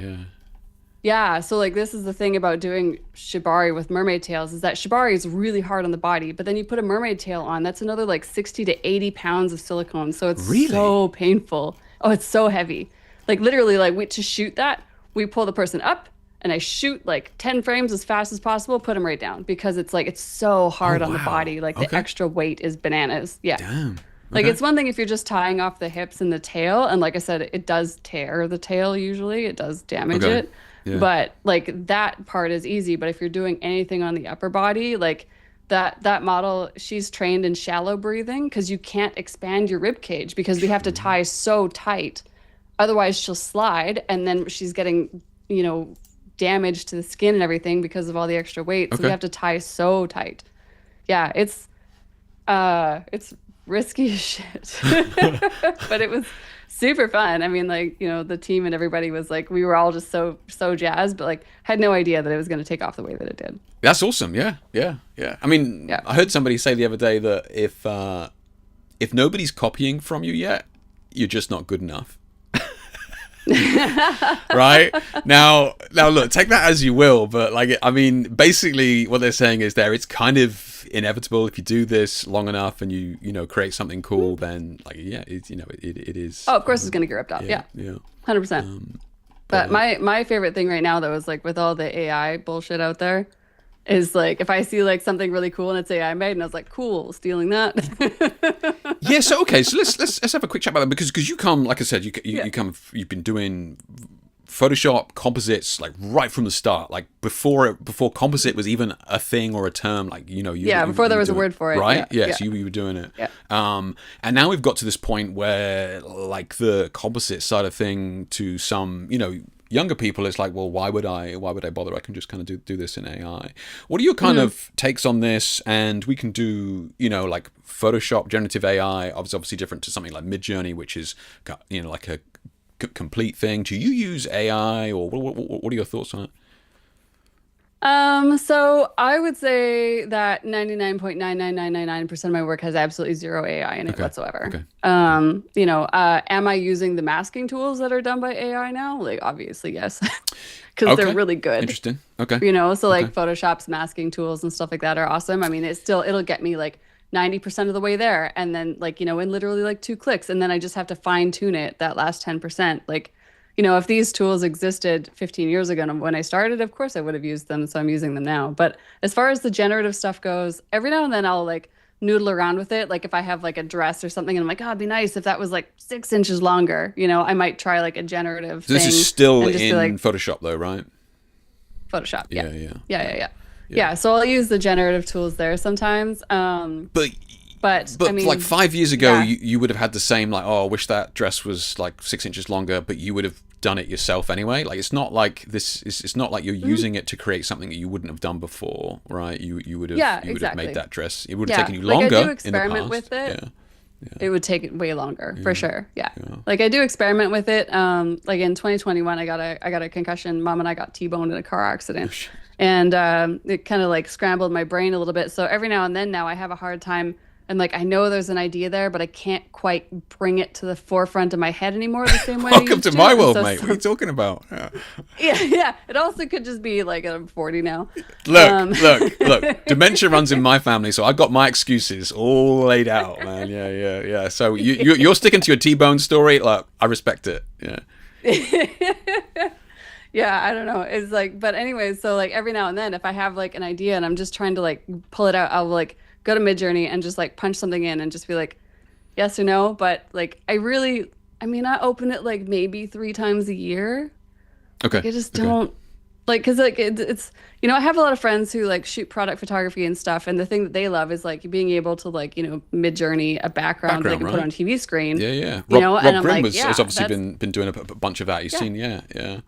[SPEAKER 2] Yeah, so like this is the thing about doing shibari with mermaid tails is that shibari is really hard on the body, but then you put a mermaid tail on, that's another like 60 to 80 pounds of silicone. So it's
[SPEAKER 1] Really?
[SPEAKER 2] so painful. Oh, it's so heavy. Like literally, like we to shoot that, we pull the person up and I shoot like 10 frames as fast as possible, put them right down because it's like it's so
[SPEAKER 1] Oh
[SPEAKER 2] hard on the
[SPEAKER 1] wow.
[SPEAKER 2] body. Like the
[SPEAKER 1] Okay.
[SPEAKER 2] extra weight is bananas. Yeah.
[SPEAKER 1] Damn.
[SPEAKER 2] Like
[SPEAKER 1] Okay.
[SPEAKER 2] it's one thing if you're just tying off the hips and the tail, and like I said, it does tear the tail usually. It does damage
[SPEAKER 1] Okay.
[SPEAKER 2] it.
[SPEAKER 1] Yeah.
[SPEAKER 2] But like that part is easy. But if you're doing anything on the upper body, like that model, she's trained in shallow breathing because you can't expand your rib cage because we have to
[SPEAKER 1] True.
[SPEAKER 2] tie so tight. Otherwise she'll slide and then she's getting, you know, damage to the skin and everything because of all the extra weight. So we
[SPEAKER 1] Okay.
[SPEAKER 2] have to tie so tight. Yeah, it's risky as shit. But it was super fun. I mean, like, you know, the team and everybody was like, we were all just so jazzed, but like had no idea that it was going to take off the way that it did.
[SPEAKER 1] That's awesome. Yeah. Yeah. Yeah. I mean,
[SPEAKER 2] Yeah.
[SPEAKER 1] I heard somebody say the other day that if nobody's copying from you yet, you're just not good enough. Right now look, take that as you will, but like I mean basically what they're saying is there it's kind of inevitable if you do this long enough and you know create something cool, then like yeah it's you know it is
[SPEAKER 2] Oh, of course it's going to get ripped off.
[SPEAKER 1] yeah
[SPEAKER 2] Yeah.
[SPEAKER 1] yeah
[SPEAKER 2] 100%.
[SPEAKER 1] but
[SPEAKER 2] But my favorite thing right now though is like with all the AI bullshit out there is like if I see like something really cool and it's AI made and I was like, cool, stealing that.
[SPEAKER 1] yeah, so okay, so let's have a quick chat about that because you come, like I said,
[SPEAKER 2] Yeah.
[SPEAKER 1] you come, you've been doing Photoshop composites like right from the start, like before composite was even a thing or a term, like you know
[SPEAKER 2] Yeah, before there
[SPEAKER 1] were
[SPEAKER 2] was a
[SPEAKER 1] doing
[SPEAKER 2] word for it.
[SPEAKER 1] right,
[SPEAKER 2] Yeah.
[SPEAKER 1] yeah,
[SPEAKER 2] Yeah.
[SPEAKER 1] so you were doing it,
[SPEAKER 2] Yeah.
[SPEAKER 1] and now we've got to this point where like the composite side of thing to some you know younger people is like, well, why would I bother? I can just kind of do this in AI. What are your kind of takes on this? And we can do, you know, like Photoshop, generative AI, obviously different to something like Midjourney, which is, you know, like a complete thing. Do you use AI or what are your thoughts on it?
[SPEAKER 2] So I would say that 99.99999% of my work has absolutely zero AI in it
[SPEAKER 1] Okay.
[SPEAKER 2] whatsoever.
[SPEAKER 1] Okay.
[SPEAKER 2] You know, am I using the masking tools that are done by AI now? Like, obviously, yes, because they're
[SPEAKER 1] Okay.
[SPEAKER 2] really good.
[SPEAKER 1] Interesting. Okay.
[SPEAKER 2] You know, so
[SPEAKER 1] Okay.
[SPEAKER 2] like Photoshop's masking tools and stuff like that are awesome. I mean, it'll get me like 90% of the way there. And then like, you know, in literally like 2 clicks. And then I just have to fine tune it that last 10%. Like, you know, if these tools existed 15 years ago when I started, of course I would have used them. So I'm using them now. But as far as the generative stuff goes, every now and then I'll like noodle around with it. Like if I have like a dress or something and I'm like, oh, it'd be nice if that was like 6 inches longer. You know, I might try like a generative
[SPEAKER 1] So this
[SPEAKER 2] thing
[SPEAKER 1] is still
[SPEAKER 2] and just be
[SPEAKER 1] in
[SPEAKER 2] like,
[SPEAKER 1] Photoshop though, right?
[SPEAKER 2] Photoshop. Yeah.
[SPEAKER 1] Yeah. Yeah.
[SPEAKER 2] Yeah, yeah, yeah.
[SPEAKER 1] Yeah.
[SPEAKER 2] Yeah, so I'll use the generative tools there sometimes.
[SPEAKER 1] But
[SPEAKER 2] But I
[SPEAKER 1] But
[SPEAKER 2] mean,
[SPEAKER 1] like 5 years ago,
[SPEAKER 2] yeah.
[SPEAKER 1] you would have had the same like, oh, I wish that dress was like 6 inches longer, but you would have done it yourself anyway. Like it's not like this. It's not like you're using it to create something that you wouldn't have done before, right? You would have
[SPEAKER 2] Yeah,
[SPEAKER 1] you would have made
[SPEAKER 2] exactly.
[SPEAKER 1] that dress. It would have
[SPEAKER 2] Yeah,
[SPEAKER 1] taken you
[SPEAKER 2] like I do
[SPEAKER 1] longer in the
[SPEAKER 2] experiment
[SPEAKER 1] past.
[SPEAKER 2] with it.
[SPEAKER 1] Yeah,
[SPEAKER 2] It would take it way longer for sure. Yeah.
[SPEAKER 1] yeah.
[SPEAKER 2] Like I do experiment with it. Like in 2021, I got a concussion. Mom and I got T-boned in a car accident. And it kind of like scrambled my brain a little bit. So every now and then now I have a hard time and like I know there's an idea there, but I can't quite bring it to the forefront of my head anymore the same way I
[SPEAKER 1] Welcome
[SPEAKER 2] used
[SPEAKER 1] to
[SPEAKER 2] to.
[SPEAKER 1] my
[SPEAKER 2] And
[SPEAKER 1] world,
[SPEAKER 2] so
[SPEAKER 1] mate. What are you talking about? Yeah.
[SPEAKER 2] yeah, yeah. It also could just be like I'm 40 now.
[SPEAKER 1] Look. Dementia runs in my family, so I've got my excuses all laid out, man. Yeah. So you're sticking to your T-bone story. Look, I respect it. Yeah.
[SPEAKER 2] Yeah, I don't know. It's like, but anyways, so like every now and then, if I have like an idea and I'm just trying to like pull it out, I'll like go to Midjourney and just like punch something in and just be like, yes or no. But like, I mean, I open it like maybe 3 times a year.
[SPEAKER 1] Okay.
[SPEAKER 2] Like, I just
[SPEAKER 1] Okay.
[SPEAKER 2] don't like, cause like it's, you know, I have a lot of friends who like shoot product photography and stuff. And the thing that they love is like being able to like, you know, Midjourney a background they can put
[SPEAKER 1] right?
[SPEAKER 2] on a TV screen.
[SPEAKER 1] Yeah.
[SPEAKER 2] You know, and
[SPEAKER 1] Rob
[SPEAKER 2] I'm
[SPEAKER 1] Grimm
[SPEAKER 2] like,
[SPEAKER 1] has
[SPEAKER 2] yeah,
[SPEAKER 1] obviously
[SPEAKER 2] that's
[SPEAKER 1] been doing a bunch of that. You've
[SPEAKER 2] yeah.
[SPEAKER 1] seen, yeah.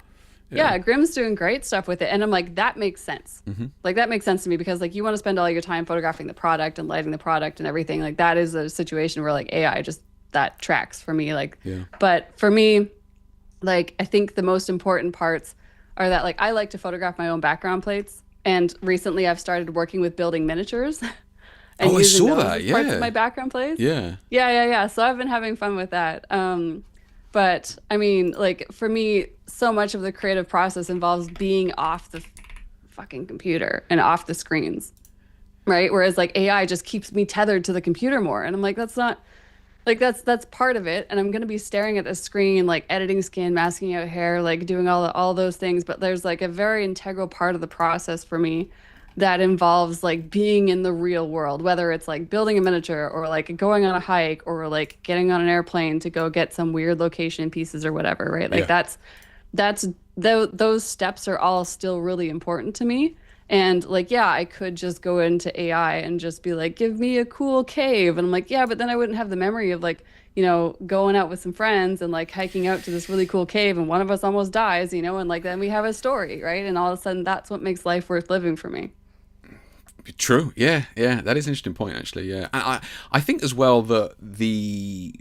[SPEAKER 2] Yeah, Grimm's doing great stuff with it. And I'm like, that makes sense. Like, that makes sense to me because, like, you want to spend all your time photographing the product and lighting the product and everything. Like, that is a situation where, like, AI just, that tracks for me. Like,
[SPEAKER 1] Yeah.
[SPEAKER 2] but for me, like, I think the most important parts are that, like, I like to photograph my own background plates. And recently I've started working with building miniatures and
[SPEAKER 1] Oh, I
[SPEAKER 2] using
[SPEAKER 1] saw
[SPEAKER 2] those
[SPEAKER 1] that.
[SPEAKER 2] as parts
[SPEAKER 1] Yeah.
[SPEAKER 2] of my background plates.
[SPEAKER 1] Yeah.
[SPEAKER 2] Yeah. So I've been having fun with that. But I mean, like for me, so much of the creative process involves being off the fucking computer and off the screens, right? Whereas like AI just keeps me tethered to the computer more. And I'm like, that's not like that's part of it. And I'm gonna be staring at the screen, like editing skin, masking out hair, like doing all those things. But there's like a very integral part of the process for me that involves like being in the real world, whether it's like building a miniature or like going on a hike or like getting on an airplane to go get some weird location pieces or whatever, right? Like
[SPEAKER 1] Yeah.
[SPEAKER 2] that's those steps are all still really important to me. And like, yeah, I could just go into AI and just be like, give me a cool cave. And I'm like, yeah, but then I wouldn't have the memory of like, going out with some friends and like hiking out to this really cool cave and one of us almost dies, and like then we have a story, right? And all of a sudden that's what makes life worth living for me.
[SPEAKER 1] True. Yeah, yeah. That is an interesting point, actually. Yeah, and I think as well that the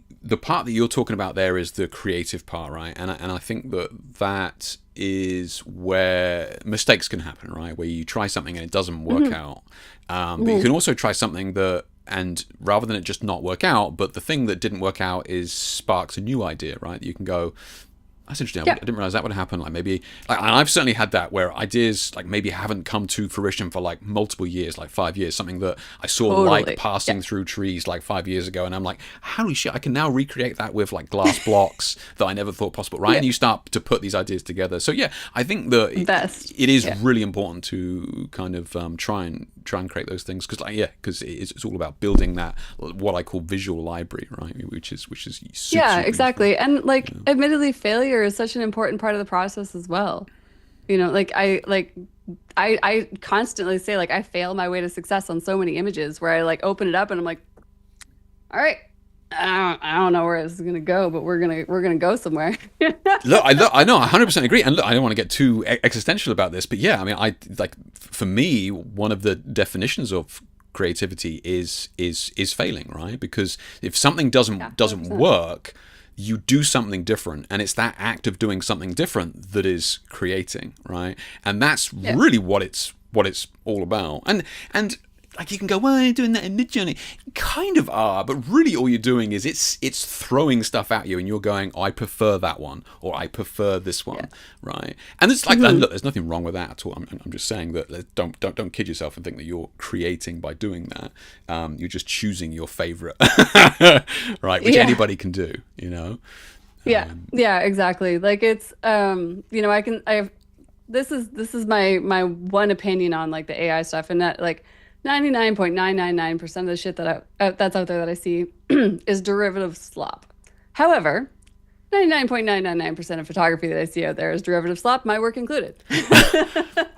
[SPEAKER 1] part that you're talking about there is the creative part, right? And I think that is where mistakes can happen, right? Where you try something and it doesn't work out, but you can also try something that. And rather than it just not work out, but the thing that didn't work out is sparks a new idea, right? You can go, that's interesting. I
[SPEAKER 2] Yeah.
[SPEAKER 1] didn't realize that would happen. Like maybe, like, and I've certainly had that where ideas like maybe haven't come to fruition for like multiple years, like 5 years. Something that I saw like
[SPEAKER 2] Totally.
[SPEAKER 1] passing
[SPEAKER 2] Yeah.
[SPEAKER 1] through trees like 5 years ago, and I'm like, holy shit! I can now recreate that with like glass blocks that I never thought possible, right?
[SPEAKER 2] Yeah.
[SPEAKER 1] And you start to put these ideas together. So yeah, I think that
[SPEAKER 2] Best.
[SPEAKER 1] it is
[SPEAKER 2] Yeah.
[SPEAKER 1] really important to kind of try and create those things because like because it's all about building that what I call visual library, right? Which is super
[SPEAKER 2] Yeah,
[SPEAKER 1] super useful.
[SPEAKER 2] exactly. And like admittedly failure is such an important part of the process as well. I constantly say like I fail my way to success on so many images where I like open it up and I'm like, all right, I don't know where this is gonna go, but we're gonna go somewhere.
[SPEAKER 1] Look, I know, 100% agree. And look, I don't want to get too existential about this, but yeah, I mean, I like for me, one of the definitions of creativity is failing, right? Because if something
[SPEAKER 2] Yeah,
[SPEAKER 1] doesn't
[SPEAKER 2] 100%.
[SPEAKER 1] work, you do something different, and it's that act of doing something different that is creating, right? And that's
[SPEAKER 2] Yeah.
[SPEAKER 1] really what it's all about. And like you can go, well, you're doing that in Midjourney. You kind of are, but really all you're doing is it's throwing stuff at you, and you're going, I prefer that one, or I prefer this
[SPEAKER 2] Yeah.
[SPEAKER 1] one, right? And it's like, and look, there's nothing wrong with that at all. I'm just saying that don't kid yourself and think that you're creating by doing that. You're just choosing your favorite, right? Which
[SPEAKER 2] Yeah.
[SPEAKER 1] anybody can do, you know.
[SPEAKER 2] Yeah. Yeah, exactly. Like it's I have this is my one opinion on like the AI stuff and that like 99.999% of the shit that's out there that I see is derivative slop. However, 99.999% of photography that I see out there is derivative slop, my work included.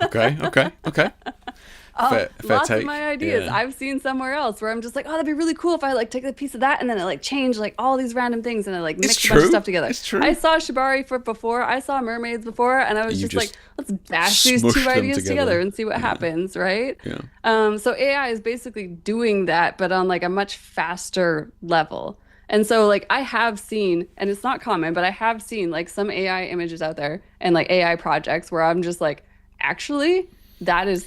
[SPEAKER 1] Okay. Fair
[SPEAKER 2] Lots of
[SPEAKER 1] take.
[SPEAKER 2] my ideas
[SPEAKER 1] Yeah,
[SPEAKER 2] I've seen somewhere else where I'm just like, oh, that'd be really cool if I like take a piece of that and then I like change like all these random things and I like
[SPEAKER 1] it's
[SPEAKER 2] mix a bunch of
[SPEAKER 1] true.
[SPEAKER 2] stuff together.
[SPEAKER 1] It's true.
[SPEAKER 2] I saw shibari for before, I saw mermaids before, and I was
[SPEAKER 1] You
[SPEAKER 2] just like,
[SPEAKER 1] just
[SPEAKER 2] let's bash these
[SPEAKER 1] smush
[SPEAKER 2] two
[SPEAKER 1] them
[SPEAKER 2] ideas
[SPEAKER 1] together.
[SPEAKER 2] together and see what happens, right?
[SPEAKER 1] Yeah.
[SPEAKER 2] So AI is basically doing that, but on like a much faster level. And so like I have seen, and it's not common, but I have seen like some AI images out there and like AI projects where I'm just like, actually, that is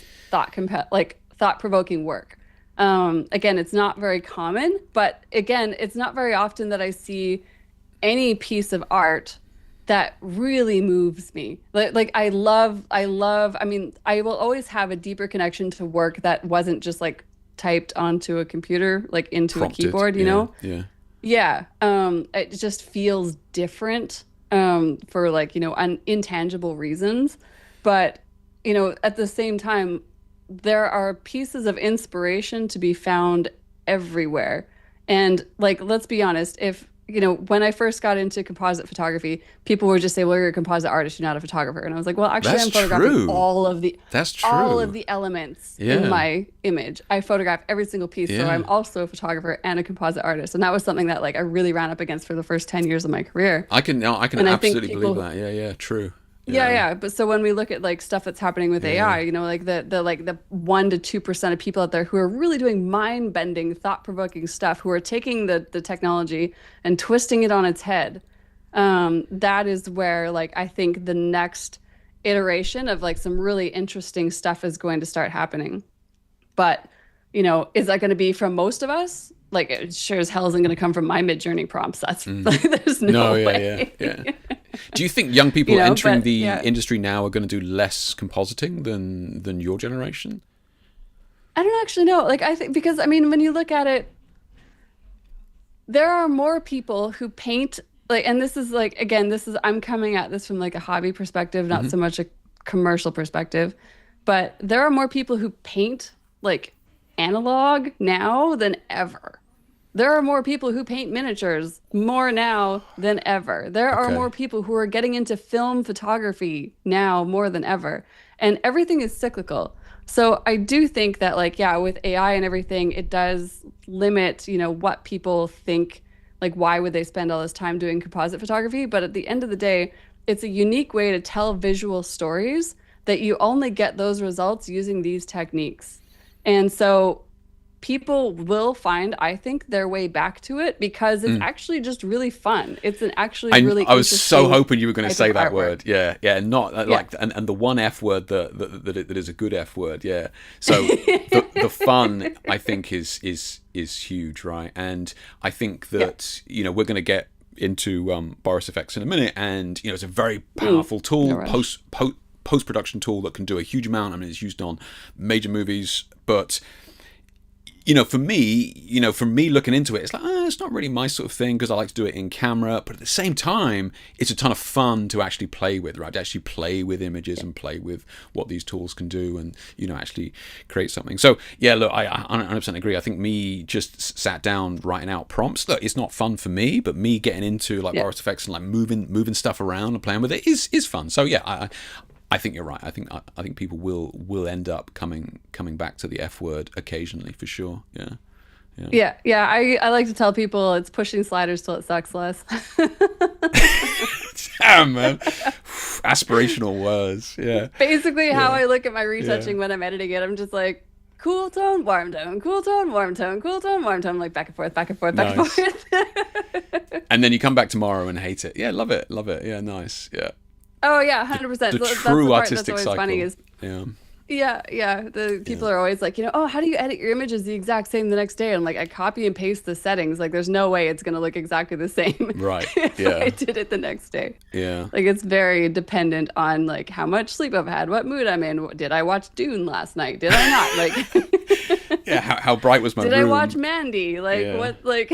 [SPEAKER 2] thought-provoking work. Again, it's not very common, but again, it's not very often that I see any piece of art that really moves me. Like I mean, I will always have a deeper connection to work that wasn't just like typed onto a computer, like into a
[SPEAKER 1] Prompted.
[SPEAKER 2] keyboard, you
[SPEAKER 1] Yeah.
[SPEAKER 2] know?
[SPEAKER 1] Yeah.
[SPEAKER 2] Yeah. It just feels different for like, intangible reasons. But, at the same time, there are pieces of inspiration to be found everywhere. And like, let's be honest, if, when I first got into composite photography, people would just say, well, you're a composite artist, you're not a photographer. And I was like, well, actually,
[SPEAKER 1] That's
[SPEAKER 2] I'm photographing
[SPEAKER 1] true. That's
[SPEAKER 2] all of
[SPEAKER 1] true.
[SPEAKER 2] the elements in
[SPEAKER 1] Yeah.
[SPEAKER 2] my image. I photograph every single piece. So
[SPEAKER 1] Yeah.
[SPEAKER 2] I'm also a photographer and a composite artist. And that was something that like I really ran up against for the first 10 years of my career.
[SPEAKER 1] I can
[SPEAKER 2] And I think
[SPEAKER 1] absolutely believe
[SPEAKER 2] people
[SPEAKER 1] that. Yeah. True.
[SPEAKER 2] yeah. But so when we look at like stuff that's happening with AI, like the 1 to 2% of people out there who are really doing mind-bending, thought-provoking stuff, who are taking the technology and twisting it on its head, that is where like I think the next iteration of like some really interesting stuff is going to start happening. But, is that going to be from most of us? like it sure as hell isn't going to come from my Mid-Journey prompts. That's there's no
[SPEAKER 1] No, yeah, yeah,
[SPEAKER 2] way.
[SPEAKER 1] yeah. Do you think young
[SPEAKER 2] You
[SPEAKER 1] people
[SPEAKER 2] know,
[SPEAKER 1] entering
[SPEAKER 2] but
[SPEAKER 1] the
[SPEAKER 2] yeah,
[SPEAKER 1] industry now are going to do less compositing than your generation?
[SPEAKER 2] I don't actually know. Like I think because I mean when you look at it, there are more people who paint like, and this is like again, this is I'm coming at this from like a hobby perspective, not
[SPEAKER 1] Hmm.
[SPEAKER 2] so much a commercial perspective, but there are more people who paint like analog now than ever. There are more people who paint miniatures more now than ever. There are
[SPEAKER 1] Okay.
[SPEAKER 2] more people who are getting into film photography now more than ever. And everything is cyclical. So I do think that like yeah, with AI and everything, it does limit, what people think like why would they spend all this time doing composite photography? But at the end of the day, it's a unique way to tell visual stories that you only get those results using these techniques. And so people will find, I think, their way back to it because it's actually just really fun. It's an actually really
[SPEAKER 1] I was so
[SPEAKER 2] interesting
[SPEAKER 1] hoping you were going to
[SPEAKER 2] type of
[SPEAKER 1] say that
[SPEAKER 2] artwork.
[SPEAKER 1] word. Yeah, yeah, not
[SPEAKER 2] Yeah.
[SPEAKER 1] like and the one F word that is a good F word. Yeah. So the fun I think is huge, right? And I think
[SPEAKER 2] Yeah.
[SPEAKER 1] that we're going to get into Boris FX in a minute, and it's a very
[SPEAKER 2] Mm.
[SPEAKER 1] powerful
[SPEAKER 2] No
[SPEAKER 1] tool,
[SPEAKER 2] rush.
[SPEAKER 1] post production tool that can do a huge amount. I mean, it's used on major movies, but for me looking into it, it's like, it's not really my sort of thing because I like to do it in camera. But at the same time, it's a ton of fun to actually play with, right? To actually play with images and play with what these tools can do and, actually create something. So, yeah, look, I 100% agree. I think me just sat down writing out prompts. Look, it's not fun for me, but me getting into like
[SPEAKER 2] Yeah.
[SPEAKER 1] Boris effects and like moving stuff around and playing with it is fun. So, yeah, I think you're right. I think people will end up coming back to the F word occasionally for sure. Yeah, yeah.
[SPEAKER 2] Yeah. Yeah. I like to tell people it's pushing sliders till it sucks less.
[SPEAKER 1] Damn, man. Aspirational words. Yeah,
[SPEAKER 2] Basically, how
[SPEAKER 1] yeah,
[SPEAKER 2] I look at my
[SPEAKER 1] yeah.
[SPEAKER 2] retouching when I'm editing it, I'm just like, cool tone, warm tone, cool tone, warm tone, cool tone, warm tone, like back and forth, back and forth, back and
[SPEAKER 1] Nice.
[SPEAKER 2] forth.
[SPEAKER 1] And then you come back tomorrow and hate it. Yeah, love it, love it. Yeah, nice. Yeah,
[SPEAKER 2] Oh yeah,
[SPEAKER 1] the
[SPEAKER 2] 100%.
[SPEAKER 1] the
[SPEAKER 2] So that's the
[SPEAKER 1] true
[SPEAKER 2] part that's
[SPEAKER 1] artistic
[SPEAKER 2] always funny
[SPEAKER 1] cycle.
[SPEAKER 2] is
[SPEAKER 1] Yeah,
[SPEAKER 2] yeah, yeah. The
[SPEAKER 1] yeah.
[SPEAKER 2] people are always like, oh, how do you edit your images the exact same the next day? And like, I copy and paste the settings. Like, there's no way it's gonna look exactly the same
[SPEAKER 1] Right.
[SPEAKER 2] if I
[SPEAKER 1] Yeah,
[SPEAKER 2] did it the next day.
[SPEAKER 1] yeah,
[SPEAKER 2] Like, it's very dependent on like how much sleep I've had, what mood I'm in. Did I watch Dune last night? Did I not? Like,
[SPEAKER 1] yeah. How bright was my
[SPEAKER 2] did I watch
[SPEAKER 1] room?
[SPEAKER 2] Mandy? Like,
[SPEAKER 1] Yeah,
[SPEAKER 2] what? Like,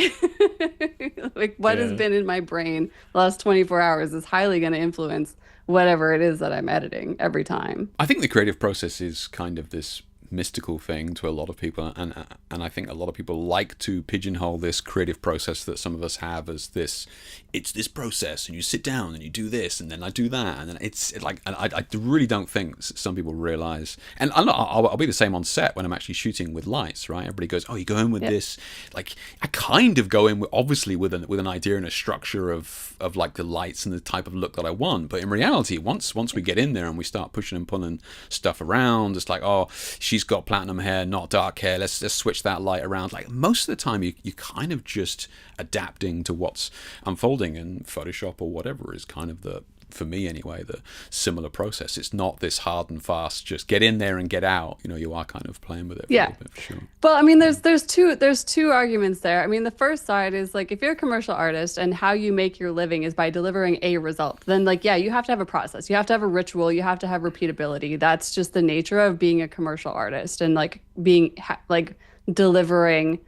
[SPEAKER 2] like what has
[SPEAKER 1] yeah.
[SPEAKER 2] been in my brain the last 24 hours is highly gonna influence whatever it is that I'm editing every time.
[SPEAKER 1] I think the creative process is kind of this mystical thing to a lot of people, and I think a lot of people like to pigeonhole this creative process that some of us have as this. It's this process, and you sit down and you do this, and then I do that, and then it's like. And I really don't think some people realize. And I'll be the same on set when I'm actually shooting with lights, right? Everybody goes, "Oh, you go in with
[SPEAKER 2] Yep.
[SPEAKER 1] this." Like I kind of go in with, obviously with an idea and a structure of like the lights and the type of look that I want. But in reality, once we get in there and we start pushing and pulling stuff around, it's like, oh, she's got platinum hair, not dark hair. Let's switch that light around. Like most of the time, you kind of just adapting to what's unfolding, and Photoshop or whatever is kind of the, for me anyway, the similar process. It's not this hard and fast, just get in there and get out. You are kind of playing with it for a
[SPEAKER 2] Yeah.
[SPEAKER 1] little bit for sure.
[SPEAKER 2] Well, I mean, there's two arguments there. I mean, the first side is like if you're a commercial artist and how you make your living is by delivering a result, then like yeah, you have to have a process. You have to have a ritual, you have to have repeatability. That's just the nature of being a commercial artist and like being like delivering,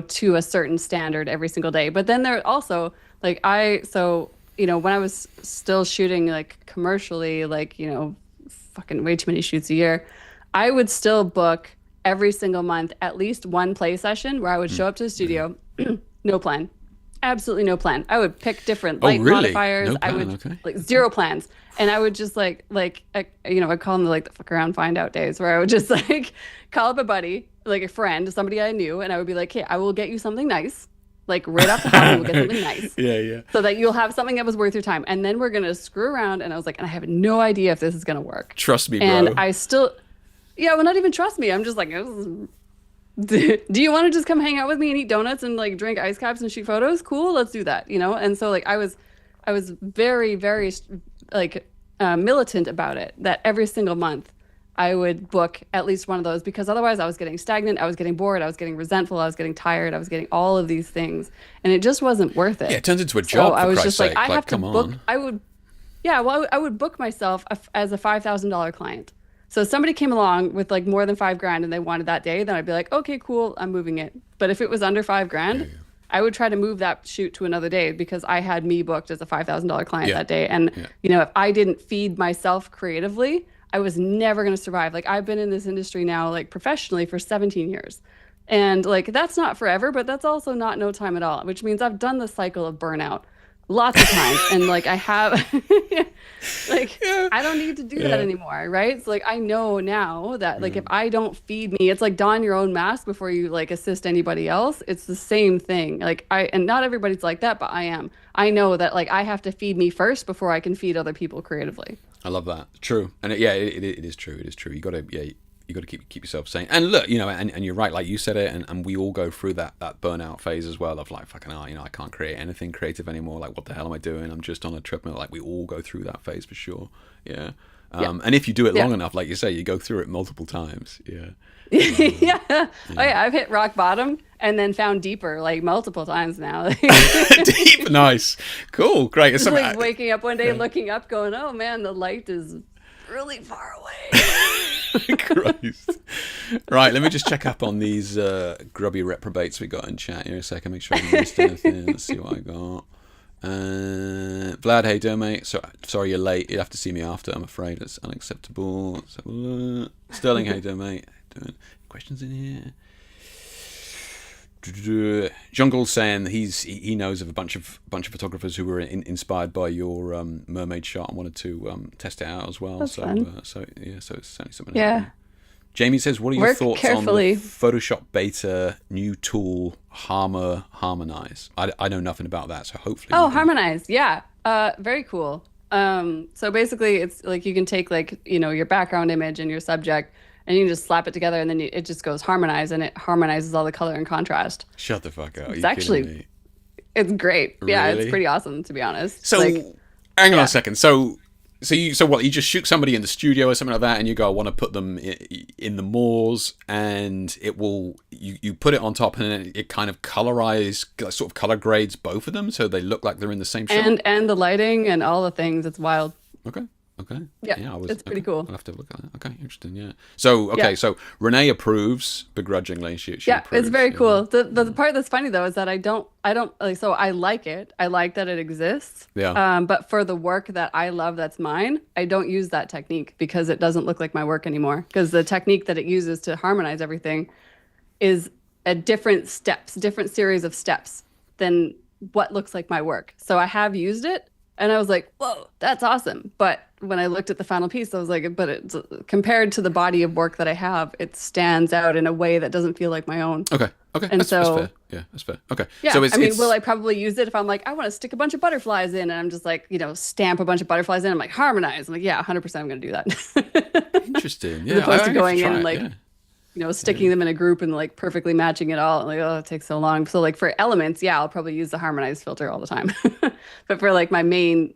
[SPEAKER 2] to a certain standard every single day. But then there also like when I was still shooting like commercially, like, fucking way too many shoots a year, I would still book every single month at least one play session where I would show up to the studio, no plan, absolutely no plan. I would pick different
[SPEAKER 1] Oh,
[SPEAKER 2] light
[SPEAKER 1] really?
[SPEAKER 2] modifiers.
[SPEAKER 1] No
[SPEAKER 2] I
[SPEAKER 1] plan.
[SPEAKER 2] would
[SPEAKER 1] Okay.
[SPEAKER 2] like zero plans, and I would just I call them like the fuck around find out days, where I would just like call up a buddy, like a friend, somebody I knew, and I would be like, hey, I will get you something nice. Like right off the hop, we will get something nice
[SPEAKER 1] Yeah, yeah.
[SPEAKER 2] so that you'll have something that was worth your time. And then we're gonna screw around. And I was like, and I have no idea if this is gonna work.
[SPEAKER 1] Trust me,
[SPEAKER 2] And
[SPEAKER 1] bro.
[SPEAKER 2] I still, yeah, well, not even trust me. I'm just like, do you want to just come hang out with me and eat donuts and like drink ice caps and shoot photos? Cool, let's do that. And so like I was very, very like militant about it. That every single month I would book at least one of those, because otherwise I was getting stagnant, I was getting bored, I was getting resentful, I was getting tired, I was getting all of these things, and it just wasn't worth
[SPEAKER 1] Yeah,
[SPEAKER 2] it.
[SPEAKER 1] it turns into a
[SPEAKER 2] So
[SPEAKER 1] job
[SPEAKER 2] I
[SPEAKER 1] for
[SPEAKER 2] was
[SPEAKER 1] Christ's
[SPEAKER 2] just like,
[SPEAKER 1] sake.
[SPEAKER 2] I
[SPEAKER 1] Like,
[SPEAKER 2] have to
[SPEAKER 1] come
[SPEAKER 2] book.
[SPEAKER 1] on.
[SPEAKER 2] I would, yeah, well, I would book myself as a $5,000 client. So if somebody came along with like more than 5 grand and they wanted that day, then I'd be like, okay, cool, I'm moving it. But if it was under 5 grand, I would try to move that shoot to another day, because I had me booked as a $5,000 client
[SPEAKER 1] Yeah,
[SPEAKER 2] that day. And,
[SPEAKER 1] yeah.
[SPEAKER 2] if I didn't feed myself creatively, I was never going to survive. Like, I've been in this industry now, like professionally, for 17 years. And like, that's not forever, but that's also not no time at all, which means I've done the cycle of burnout lots of times. And like, I have, like,
[SPEAKER 1] Yeah,
[SPEAKER 2] I don't need to do that
[SPEAKER 1] yeah.
[SPEAKER 2] anymore, right? So like, I know now that like, if
[SPEAKER 1] Mm.
[SPEAKER 2] I don't feed me, it's like don your own mask before you like assist anybody else. It's the same thing. Like, and not everybody's like that, but I am. I know that like, I have to feed me first before I can feed other people creatively.
[SPEAKER 1] I love that. True, and it is true. It is true. You got to you got to keep yourself sane. And look, and you're right. Like you said it, and we all go through that burnout phase as well. Of like, fucking hell, I can't create anything creative anymore. Like, what the hell am I doing? I'm just on a treadmill. Like, we all go through that phase for sure. Yeah.
[SPEAKER 2] Yeah.
[SPEAKER 1] And if you do it long
[SPEAKER 2] Yeah.
[SPEAKER 1] enough, like you say, you go through it multiple times. Yeah.
[SPEAKER 2] Yeah. Oh yeah, I've hit rock bottom and then found deeper like multiple times now.
[SPEAKER 1] Deep, nice, cool, great. It's
[SPEAKER 2] Just
[SPEAKER 1] something.
[SPEAKER 2] like waking up one day, looking up, going, "Oh man, the light is really far away."
[SPEAKER 1] Christ. Right, let me just check up on these grubby reprobates we got in chat here a second, make sure I haven't missed anything. Let's see what I got. Vlad, hey doing, mate? Sorry you're late. You'll have to see me after, I'm afraid. It's unacceptable. So, Sterling, hey doing, mate? Doing questions in here? Jungle's saying he knows of a bunch of photographers who were inspired by your mermaid shot and wanted to test it out as well.
[SPEAKER 2] That's
[SPEAKER 1] So
[SPEAKER 2] fun.
[SPEAKER 1] so yeah, so it's certainly something.
[SPEAKER 2] Yeah.
[SPEAKER 1] Jamie says, "What are your
[SPEAKER 2] Work
[SPEAKER 1] thoughts
[SPEAKER 2] carefully.
[SPEAKER 1] on the Photoshop beta new tool Harmonize?" I know nothing about that, so hopefully.
[SPEAKER 2] Oh,
[SPEAKER 1] You can...
[SPEAKER 2] harmonize. Yeah. Very cool. So basically it's like you can take like, your background image and your subject, and you can just slap it together, and then it just goes harmonize, and it harmonizes all the color and contrast.
[SPEAKER 1] Shut the fuck up! Are
[SPEAKER 2] It's
[SPEAKER 1] you kidding
[SPEAKER 2] actually
[SPEAKER 1] me?
[SPEAKER 2] it's great. Yeah, it's
[SPEAKER 1] Really?
[SPEAKER 2] pretty awesome, to be honest.
[SPEAKER 1] So
[SPEAKER 2] Like,
[SPEAKER 1] hang on
[SPEAKER 2] yeah.
[SPEAKER 1] a second. So what? You just shoot somebody in the studio or something like that, and you go, "I want to put them in the moors," and it will. You put it on top, and it kind of sort of color grades both of them, so they look like they're in the same shot.
[SPEAKER 2] And the lighting and all the things, it's wild.
[SPEAKER 1] Okay. Okay.
[SPEAKER 2] Yeah,
[SPEAKER 1] I
[SPEAKER 2] it's pretty
[SPEAKER 1] okay.
[SPEAKER 2] cool.
[SPEAKER 1] I'll have to look at that. Okay, interesting. Yeah. So
[SPEAKER 2] Yeah.
[SPEAKER 1] so Renee approves begrudgingly. She
[SPEAKER 2] Yeah,
[SPEAKER 1] approves.
[SPEAKER 2] it's very
[SPEAKER 1] Yeah.
[SPEAKER 2] cool. The part that's funny though is that I don't like, so I like it. I like that it exists.
[SPEAKER 1] Yeah.
[SPEAKER 2] But for the work that I love that's mine, I don't use that technique because it doesn't look like my work anymore. Because the technique that it uses to harmonize everything is a different series of steps than what looks like my work. So I have used it and I was like, whoa, that's awesome. But when I looked at the final piece, I was like, but it's compared to the body of work that I have, it stands out in a way that doesn't feel like my own.
[SPEAKER 1] Okay. Okay.
[SPEAKER 2] And
[SPEAKER 1] That's
[SPEAKER 2] so,
[SPEAKER 1] fair. Yeah, that's fair. Okay.
[SPEAKER 2] yeah,
[SPEAKER 1] So
[SPEAKER 2] I mean, will I probably use it if I'm like, I want to stick a bunch of butterflies in, and I'm just like, stamp a bunch of butterflies in. I'm like, harmonize. I'm like, yeah, 100% I'm going to do that.
[SPEAKER 1] interesting.
[SPEAKER 2] As
[SPEAKER 1] Yeah.
[SPEAKER 2] opposed to
[SPEAKER 1] have to
[SPEAKER 2] going in
[SPEAKER 1] try
[SPEAKER 2] and
[SPEAKER 1] it,
[SPEAKER 2] like,
[SPEAKER 1] yeah.
[SPEAKER 2] sticking them in a group and like perfectly matching it all. Like, oh, it takes so long. So like for elements, yeah, I'll probably use the harmonized filter all the time. But for like my main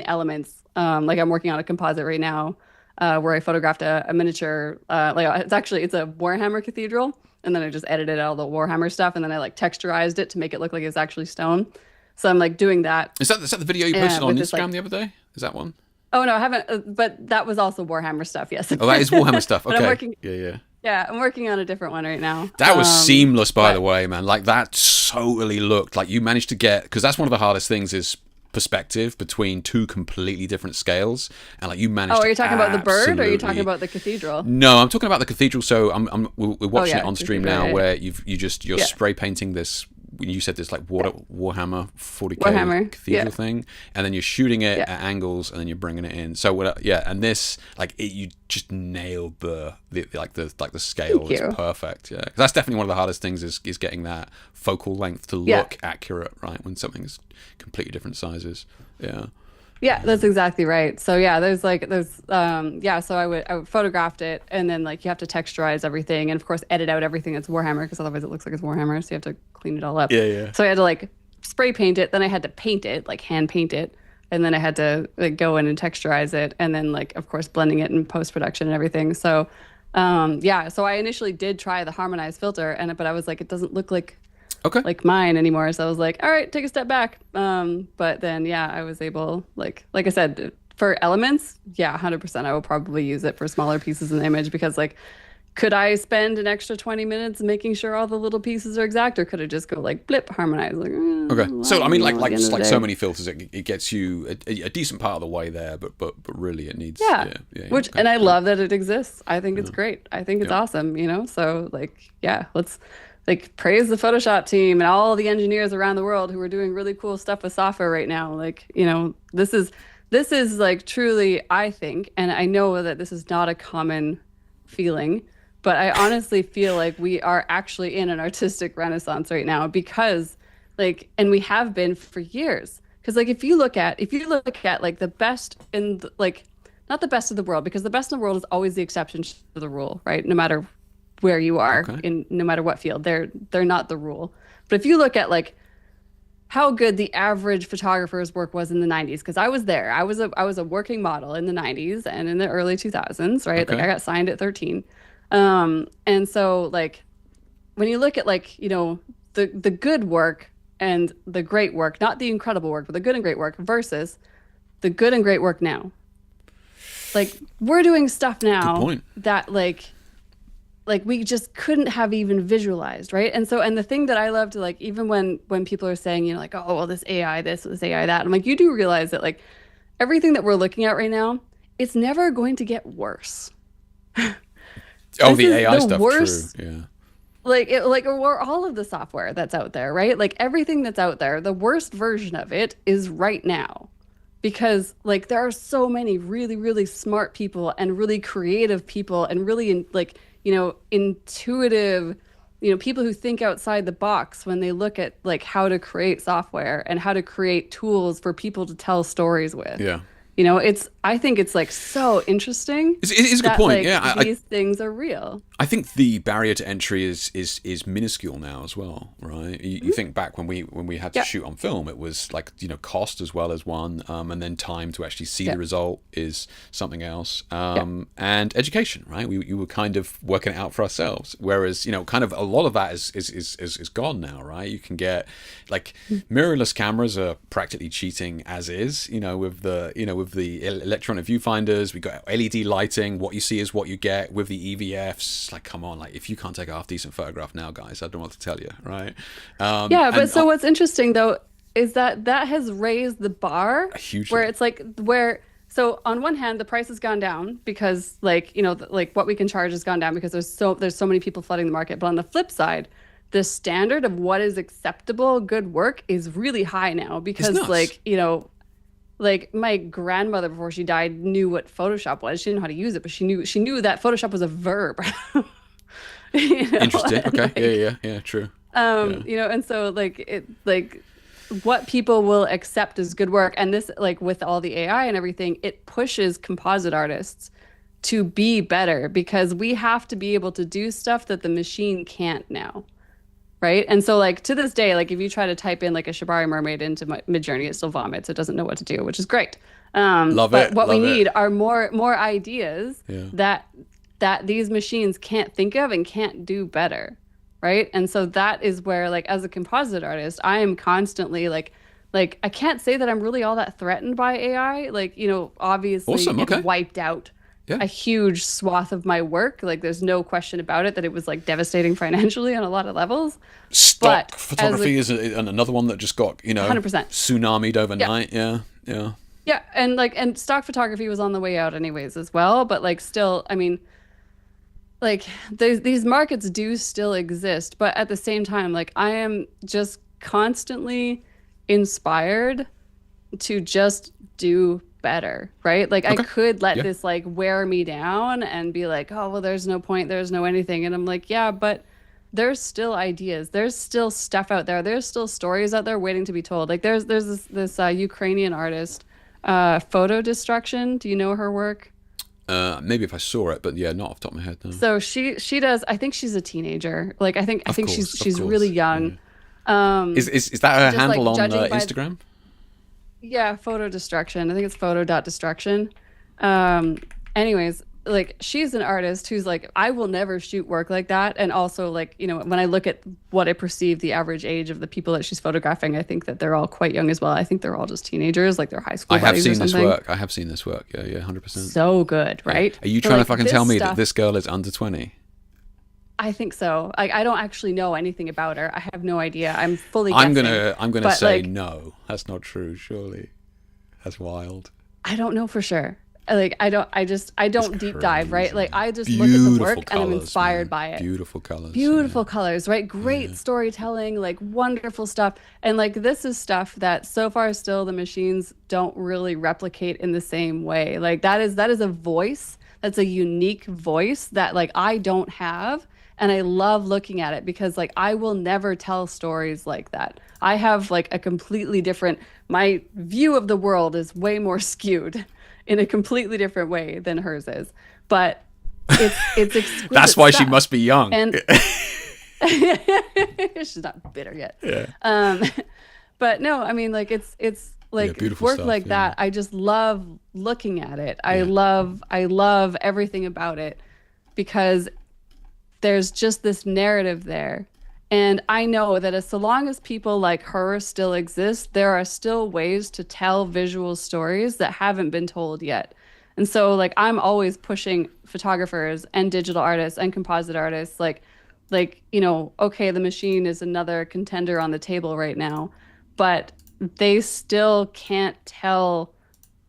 [SPEAKER 2] elements, like I'm working on a composite right now, where I photographed a miniature, like it's a Warhammer cathedral, and then I just edited all the Warhammer stuff, and then I like texturized it to make it look like it's actually stone. So I'm like doing that.
[SPEAKER 1] Is that the video you posted on
[SPEAKER 2] with this,
[SPEAKER 1] Instagram
[SPEAKER 2] like,
[SPEAKER 1] the other day? Is that one?
[SPEAKER 2] oh no, I haven't. But that was also Warhammer stuff. Yes.
[SPEAKER 1] Oh, that is Warhammer stuff.
[SPEAKER 2] But
[SPEAKER 1] Okay.
[SPEAKER 2] I'm working.
[SPEAKER 1] Yeah.
[SPEAKER 2] Yeah, I'm working on a different one right now.
[SPEAKER 1] That was seamless, by
[SPEAKER 2] but-
[SPEAKER 1] the way, man. Like, that totally looked like you managed to get, because that's one of the hardest things is perspective between two completely different scales, and like you managed.
[SPEAKER 2] Oh, are you talking about the bird, or are you talking
[SPEAKER 1] absolutely-
[SPEAKER 2] about the cathedral?
[SPEAKER 1] No, I'm talking about the cathedral. So we're watching
[SPEAKER 2] yeah,
[SPEAKER 1] it on stream
[SPEAKER 2] cathedral,
[SPEAKER 1] now,
[SPEAKER 2] yeah.
[SPEAKER 1] where you're
[SPEAKER 2] Yeah.
[SPEAKER 1] spray painting this. You said this like Warhammer 40K
[SPEAKER 2] Warhammer,
[SPEAKER 1] cathedral
[SPEAKER 2] yeah.
[SPEAKER 1] thing, and then you're shooting it
[SPEAKER 2] Yeah.
[SPEAKER 1] at angles, and then you're bringing it in. So and this you just nailed the scale.
[SPEAKER 2] Thank
[SPEAKER 1] It's
[SPEAKER 2] you.
[SPEAKER 1] perfect. Yeah, 'cause that's definitely one of the hardest things is getting that focal length to
[SPEAKER 2] Yeah.
[SPEAKER 1] look accurate, right? When something's completely different sizes. Yeah.
[SPEAKER 2] Yeah, that's exactly right. So yeah, so I would photographed it, and then like you have to texturize everything, and of course edit out everything that's Warhammer, because otherwise it looks like it's Warhammer, so you have to clean it all up.
[SPEAKER 1] Yeah.
[SPEAKER 2] So I had to like spray paint it, then I had to paint it, like hand paint it, and then I had to like go in and texturize it, and then like of course blending it in post production and everything. So yeah, so I initially did try the harmonized filter, and but I was like, it doesn't look
[SPEAKER 1] Okay.
[SPEAKER 2] like mine anymore. So I was like, all right, take a step back. But then yeah, I was able like I said, for elements, yeah, 100% I will probably use it for smaller pieces in the image because like could I spend an extra 20 minutes making sure all the little pieces are exact, or could I just go like blip harmonize? Like,
[SPEAKER 1] Okay. So I mean,
[SPEAKER 2] well,
[SPEAKER 1] like
[SPEAKER 2] at the end of the
[SPEAKER 1] so
[SPEAKER 2] day.
[SPEAKER 1] many filters, it gets you a decent part of the way there, but really it needs.
[SPEAKER 2] Yeah.
[SPEAKER 1] Yeah.
[SPEAKER 2] Which,
[SPEAKER 1] Okay.
[SPEAKER 2] and I
[SPEAKER 1] Cool.
[SPEAKER 2] love that it exists. I think it's great. I think it's
[SPEAKER 1] Yeah.
[SPEAKER 2] awesome, you know? So like, yeah, let's like praise the Photoshop team and all the engineers around the world who are doing really cool stuff with software right now. Like, you know, this is like truly, I think, and I know that this is not a common feeling, but I honestly feel like we are actually in an artistic renaissance right now because like, and we have been for years. Because like if you look at like the best in the, like not the best of the world, because the best in the world is always the exception to the rule, right? No matter where you are
[SPEAKER 1] Okay.
[SPEAKER 2] in no matter what field, they're not the rule. But if you look at like how good the average photographer's work was in the 90s, because I was there. I was a working model in the 90s and in the early 2000s, right? Like
[SPEAKER 1] Okay.
[SPEAKER 2] I got signed at 13. And so like when you look at like, you know, the good work and the great work, not the incredible work, but the good and great work versus the good and great work now. Like we're doing stuff
[SPEAKER 1] Good
[SPEAKER 2] now
[SPEAKER 1] point.
[SPEAKER 2] that like we just couldn't have even visualized, right? And so and the thing that I love to like even when people are saying, you know, like, oh well this AI this AI that, I'm like, you do realize that like everything that we're looking at right now, it's never going to get worse.
[SPEAKER 1] Oh,
[SPEAKER 2] This
[SPEAKER 1] the
[SPEAKER 2] is
[SPEAKER 1] AI
[SPEAKER 2] the
[SPEAKER 1] stuff. True.
[SPEAKER 2] worst
[SPEAKER 1] Yeah.
[SPEAKER 2] or all of the software that's out there, right? Like everything that's out there, the worst version of it is right now. Because like there are so many really, really smart people and really creative people and really like, you know, intuitive, you know, people who think outside the box when they look at like how to create software and how to create tools for people to tell stories with.
[SPEAKER 1] Yeah.
[SPEAKER 2] You know, I think it's like so interesting
[SPEAKER 1] It's a good
[SPEAKER 2] that
[SPEAKER 1] point.
[SPEAKER 2] like
[SPEAKER 1] Yeah.
[SPEAKER 2] these things are real.
[SPEAKER 1] I think the barrier to entry is minuscule now as well, right? You think back when we had to
[SPEAKER 2] Yeah.
[SPEAKER 1] shoot on film, it was like, you know, cost as well as one, and then time to actually see
[SPEAKER 2] Yeah.
[SPEAKER 1] the result is something else,
[SPEAKER 2] Yeah.
[SPEAKER 1] and education, right? We were kind of working it out for ourselves, whereas, you know, kind of a lot of that is gone now, right? You can get like mirrorless cameras are practically cheating as is, you know, with the electronic viewfinders. We got LED lighting. What you see is what you get with the EVFs. Like, come on, like if you can't take a half decent photograph now, guys, I don't know what to tell you, right?
[SPEAKER 2] Yeah, but
[SPEAKER 1] And
[SPEAKER 2] so what's interesting though is that that has raised the bar where
[SPEAKER 1] hugely.
[SPEAKER 2] it's like where so on one hand the price has gone down because like you know like what we can charge has gone down because there's so many people flooding the market. But on the flip side, the standard of what is acceptable good work is really high now
[SPEAKER 1] It's
[SPEAKER 2] because
[SPEAKER 1] nuts.
[SPEAKER 2] like you know like my grandmother before she died knew what Photoshop was. She didn't know how to use it, but she knew that Photoshop was a verb. You know,
[SPEAKER 1] Interesting.
[SPEAKER 2] and
[SPEAKER 1] Okay.
[SPEAKER 2] like
[SPEAKER 1] Yeah. True. Yeah.
[SPEAKER 2] you know, and so like it like what people will accept as good work, and this like with all the AI and everything, it pushes composite artists to be better because we have to be able to do stuff that the machine can't now. Right. And so like to this day, like if you try to type in like a Shibari mermaid into Midjourney, it still vomits. It doesn't know what to do, which is great.
[SPEAKER 1] Love
[SPEAKER 2] But
[SPEAKER 1] it.
[SPEAKER 2] what we
[SPEAKER 1] Love it.
[SPEAKER 2] need are more ideas
[SPEAKER 1] Yeah.
[SPEAKER 2] that these machines can't think of and can't do better. Right. And so that is where like as a composite artist, I am constantly like I can't say that I'm really all that threatened by AI. Like, you know, obviously
[SPEAKER 1] Awesome.
[SPEAKER 2] it
[SPEAKER 1] Okay.
[SPEAKER 2] wiped out
[SPEAKER 1] Yeah.
[SPEAKER 2] a huge swath of my work. Like there's no question about it that it was like devastating financially on a lot of levels.
[SPEAKER 1] Stock
[SPEAKER 2] But as a
[SPEAKER 1] photography is another one that just got, you know,
[SPEAKER 2] 100%.
[SPEAKER 1] tsunami'd
[SPEAKER 2] Yeah.
[SPEAKER 1] overnight. Yeah. Yeah.
[SPEAKER 2] Yeah, and like and stock photography was on the way out anyways as well, but like still, I mean, like these markets do still exist, but at the same time, like I am just constantly inspired to just do better, right? Like I
[SPEAKER 1] Okay.
[SPEAKER 2] could let
[SPEAKER 1] Yeah.
[SPEAKER 2] this like wear me down and be like, oh, well, there's no point, there's no anything. And I'm like, yeah, but there's still ideas. There's still stuff out there. There's still stories out there waiting to be told. Like there's this Ukrainian artist, Photo Destruction. Do you know her work?
[SPEAKER 1] Maybe if I saw it, but yeah, not off the top of my head. No.
[SPEAKER 2] So she does. I think she's a teenager. Like I think she's
[SPEAKER 1] Of
[SPEAKER 2] really
[SPEAKER 1] course. Yeah.
[SPEAKER 2] young.
[SPEAKER 1] Is that her
[SPEAKER 2] Just like
[SPEAKER 1] handle on
[SPEAKER 2] judging by
[SPEAKER 1] Instagram?
[SPEAKER 2] Yeah, photo destruction. I think it's photo dot destruction. Um, anyways, like she's an artist who's like, I will never shoot work like that. And also, like, when I look at what I perceive the average age of the people that she's photographing, I think that they're all quite young as well. I think they're all just teenagers, like they're high school
[SPEAKER 1] I have
[SPEAKER 2] buddies or
[SPEAKER 1] seen this
[SPEAKER 2] something.
[SPEAKER 1] work. I have seen this work. Yeah, yeah, 100%.
[SPEAKER 2] So good,
[SPEAKER 1] Yeah.
[SPEAKER 2] right?
[SPEAKER 1] Are you
[SPEAKER 2] But
[SPEAKER 1] trying to
[SPEAKER 2] like
[SPEAKER 1] fucking
[SPEAKER 2] this
[SPEAKER 1] tell me that
[SPEAKER 2] stuff,
[SPEAKER 1] this girl is under 20?
[SPEAKER 2] I think so. Like I don't actually know anything about her. I have no idea. I'm fully
[SPEAKER 1] I'm
[SPEAKER 2] guessing.
[SPEAKER 1] gonna I'm gonna
[SPEAKER 2] But
[SPEAKER 1] say
[SPEAKER 2] like
[SPEAKER 1] no. That's not true, surely. That's wild.
[SPEAKER 2] I don't know for sure. Like I
[SPEAKER 1] It's
[SPEAKER 2] don't deep dive, right?
[SPEAKER 1] crazy,
[SPEAKER 2] Like
[SPEAKER 1] man.
[SPEAKER 2] I just look at the
[SPEAKER 1] Beautiful
[SPEAKER 2] work and I'm
[SPEAKER 1] colors,
[SPEAKER 2] inspired
[SPEAKER 1] man.
[SPEAKER 2] by it.
[SPEAKER 1] Beautiful colors. Yeah.
[SPEAKER 2] Beautiful colors, right? Great
[SPEAKER 1] Yeah.
[SPEAKER 2] storytelling, like wonderful stuff. And like this is stuff that so far still the machines don't really replicate in the same way. Like that is a voice, that's a unique voice that like I don't have. And I love looking at it because like I will never tell stories like that. I have like a completely different, my view of the world is way more skewed in a completely different way than hers is. But it's
[SPEAKER 1] That's
[SPEAKER 2] exquisite
[SPEAKER 1] why she
[SPEAKER 2] stuff.
[SPEAKER 1] must be young.
[SPEAKER 2] And she's not bitter yet.
[SPEAKER 1] Yeah.
[SPEAKER 2] Um, but no, I mean like it's
[SPEAKER 1] Yeah,
[SPEAKER 2] like
[SPEAKER 1] beautiful
[SPEAKER 2] work
[SPEAKER 1] stuff.
[SPEAKER 2] like
[SPEAKER 1] Yeah.
[SPEAKER 2] that. I just love looking at it.
[SPEAKER 1] Yeah.
[SPEAKER 2] I love everything about it because there's just this narrative there. And I know that as so long as people like her still exist, there are still ways to tell visual stories that haven't been told yet. And so like I'm always pushing photographers and digital artists and composite artists okay, the machine is another contender on the table right now, but they still can't tell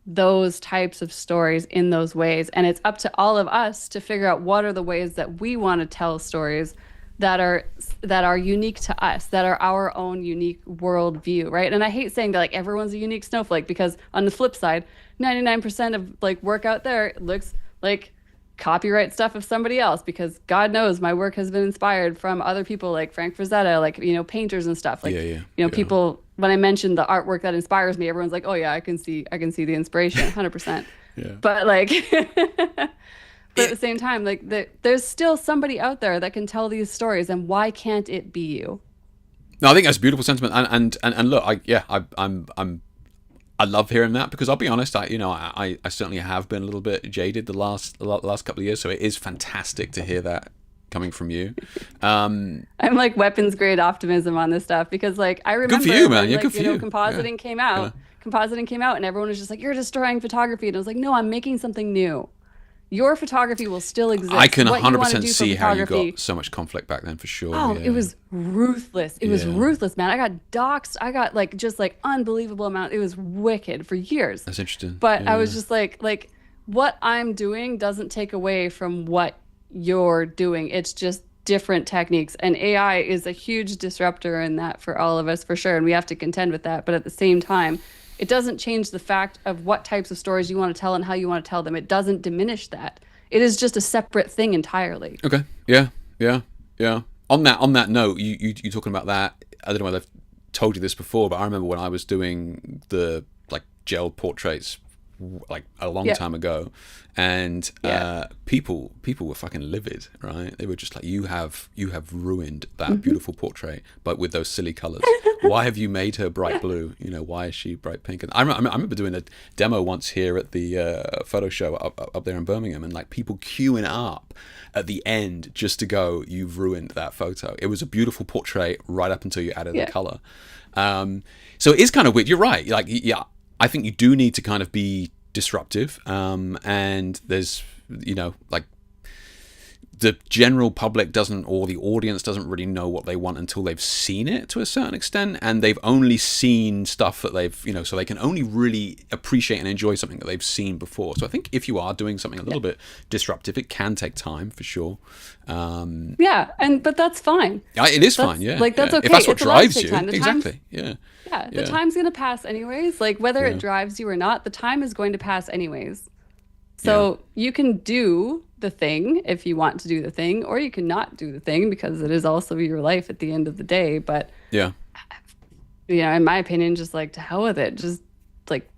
[SPEAKER 2] those types of stories in those ways. And it's up to all of us to figure out what are the ways that we want to tell stories that are unique to us, that are our own unique worldview, right? And I hate saying that like everyone's a unique snowflake because on the flip side, 99% of like work out there looks like copyright stuff of somebody else because God knows my work has been inspired from other people like Frank Frazetta, like painters and stuff. Like
[SPEAKER 1] Yeah, yeah. Yeah.
[SPEAKER 2] people when I mentioned the artwork that inspires me, everyone's like, "Oh yeah, I can see the inspiration 100%."
[SPEAKER 1] Yeah.
[SPEAKER 2] But like but at the same time, like there's still somebody out there that can tell these stories and why can't it be you?
[SPEAKER 1] No, I think that's a beautiful sentiment. And look, I love hearing that because I'll be honest, I certainly have been a little bit jaded the last couple of years. So it is fantastic to hear that coming from you.
[SPEAKER 2] I'm like weapons grade optimism on this stuff because like I
[SPEAKER 1] Good for
[SPEAKER 2] remember
[SPEAKER 1] you, man.
[SPEAKER 2] when
[SPEAKER 1] Yeah,
[SPEAKER 2] like
[SPEAKER 1] good for you. Yeah.
[SPEAKER 2] compositing came
[SPEAKER 1] Yeah.
[SPEAKER 2] out, and everyone was just like, "You're destroying photography," and I was like, "No, I'm making something new. Your photography will still
[SPEAKER 1] I
[SPEAKER 2] exist.
[SPEAKER 1] can
[SPEAKER 2] What you want to
[SPEAKER 1] 100%
[SPEAKER 2] do for
[SPEAKER 1] see how you
[SPEAKER 2] photography."
[SPEAKER 1] got so much conflict back then, for sure.
[SPEAKER 2] Oh, it
[SPEAKER 1] Yeah.
[SPEAKER 2] was ruthless. It was
[SPEAKER 1] Yeah.
[SPEAKER 2] ruthless, man. I got doxxed. I got like just like unbelievable amount. It was wicked for years.
[SPEAKER 1] That's interesting.
[SPEAKER 2] But I was
[SPEAKER 1] Yeah.
[SPEAKER 2] just like what I'm doing doesn't take away from what you're doing. It's just different techniques. And AI is a huge disruptor in that for all of us for sure. And we have to contend with that. But at the same time, it doesn't change the fact of what types of stories you want to tell and how you want to tell them. It doesn't diminish that. It is just a separate thing entirely.
[SPEAKER 1] Okay. Yeah. Yeah. Yeah. On that note, you talking about that. I don't know whether I've told you this before, but I remember when I was doing the like gel portraits like a long
[SPEAKER 2] Yeah.
[SPEAKER 1] time ago, and
[SPEAKER 2] Yeah.
[SPEAKER 1] people were fucking livid, right? They were just like, you have ruined that beautiful portrait, but with those silly colors. Why have you made her bright blue? Why is she bright pink? And I remember doing a demo once here at the photo show up there in Birmingham, and like people queuing up at the end just to go, you've ruined that photo. It was a beautiful portrait right up until you added the
[SPEAKER 2] Yeah.
[SPEAKER 1] color. So it is kind of weird. You're right. Like, yeah, I think you do need to kind of be disruptive. And there's, like the general public doesn't, or the audience doesn't really know what they want until they've seen it to a certain extent. And they've only seen stuff that they've, so they can only really appreciate and enjoy something that they've seen before. So I think if you are doing something a little bit disruptive, it can take time for sure.
[SPEAKER 2] Yeah, but that's fine.
[SPEAKER 1] It is
[SPEAKER 2] That's
[SPEAKER 1] fine, yeah.
[SPEAKER 2] like that's
[SPEAKER 1] Yeah.
[SPEAKER 2] okay.
[SPEAKER 1] If that's what
[SPEAKER 2] It's allowed to
[SPEAKER 1] drives
[SPEAKER 2] take
[SPEAKER 1] you,
[SPEAKER 2] time.
[SPEAKER 1] exactly. Yeah.
[SPEAKER 2] Yeah, the
[SPEAKER 1] Yeah.
[SPEAKER 2] time's gonna pass anyways. Like whether
[SPEAKER 1] Yeah.
[SPEAKER 2] it drives you or not, the time is going to pass anyways. So you can do the thing if you want to do the thing, or you can not do the thing because it is also your life at the end of the day. But
[SPEAKER 1] Yeah.
[SPEAKER 2] in my opinion, just like to hell with it. Just like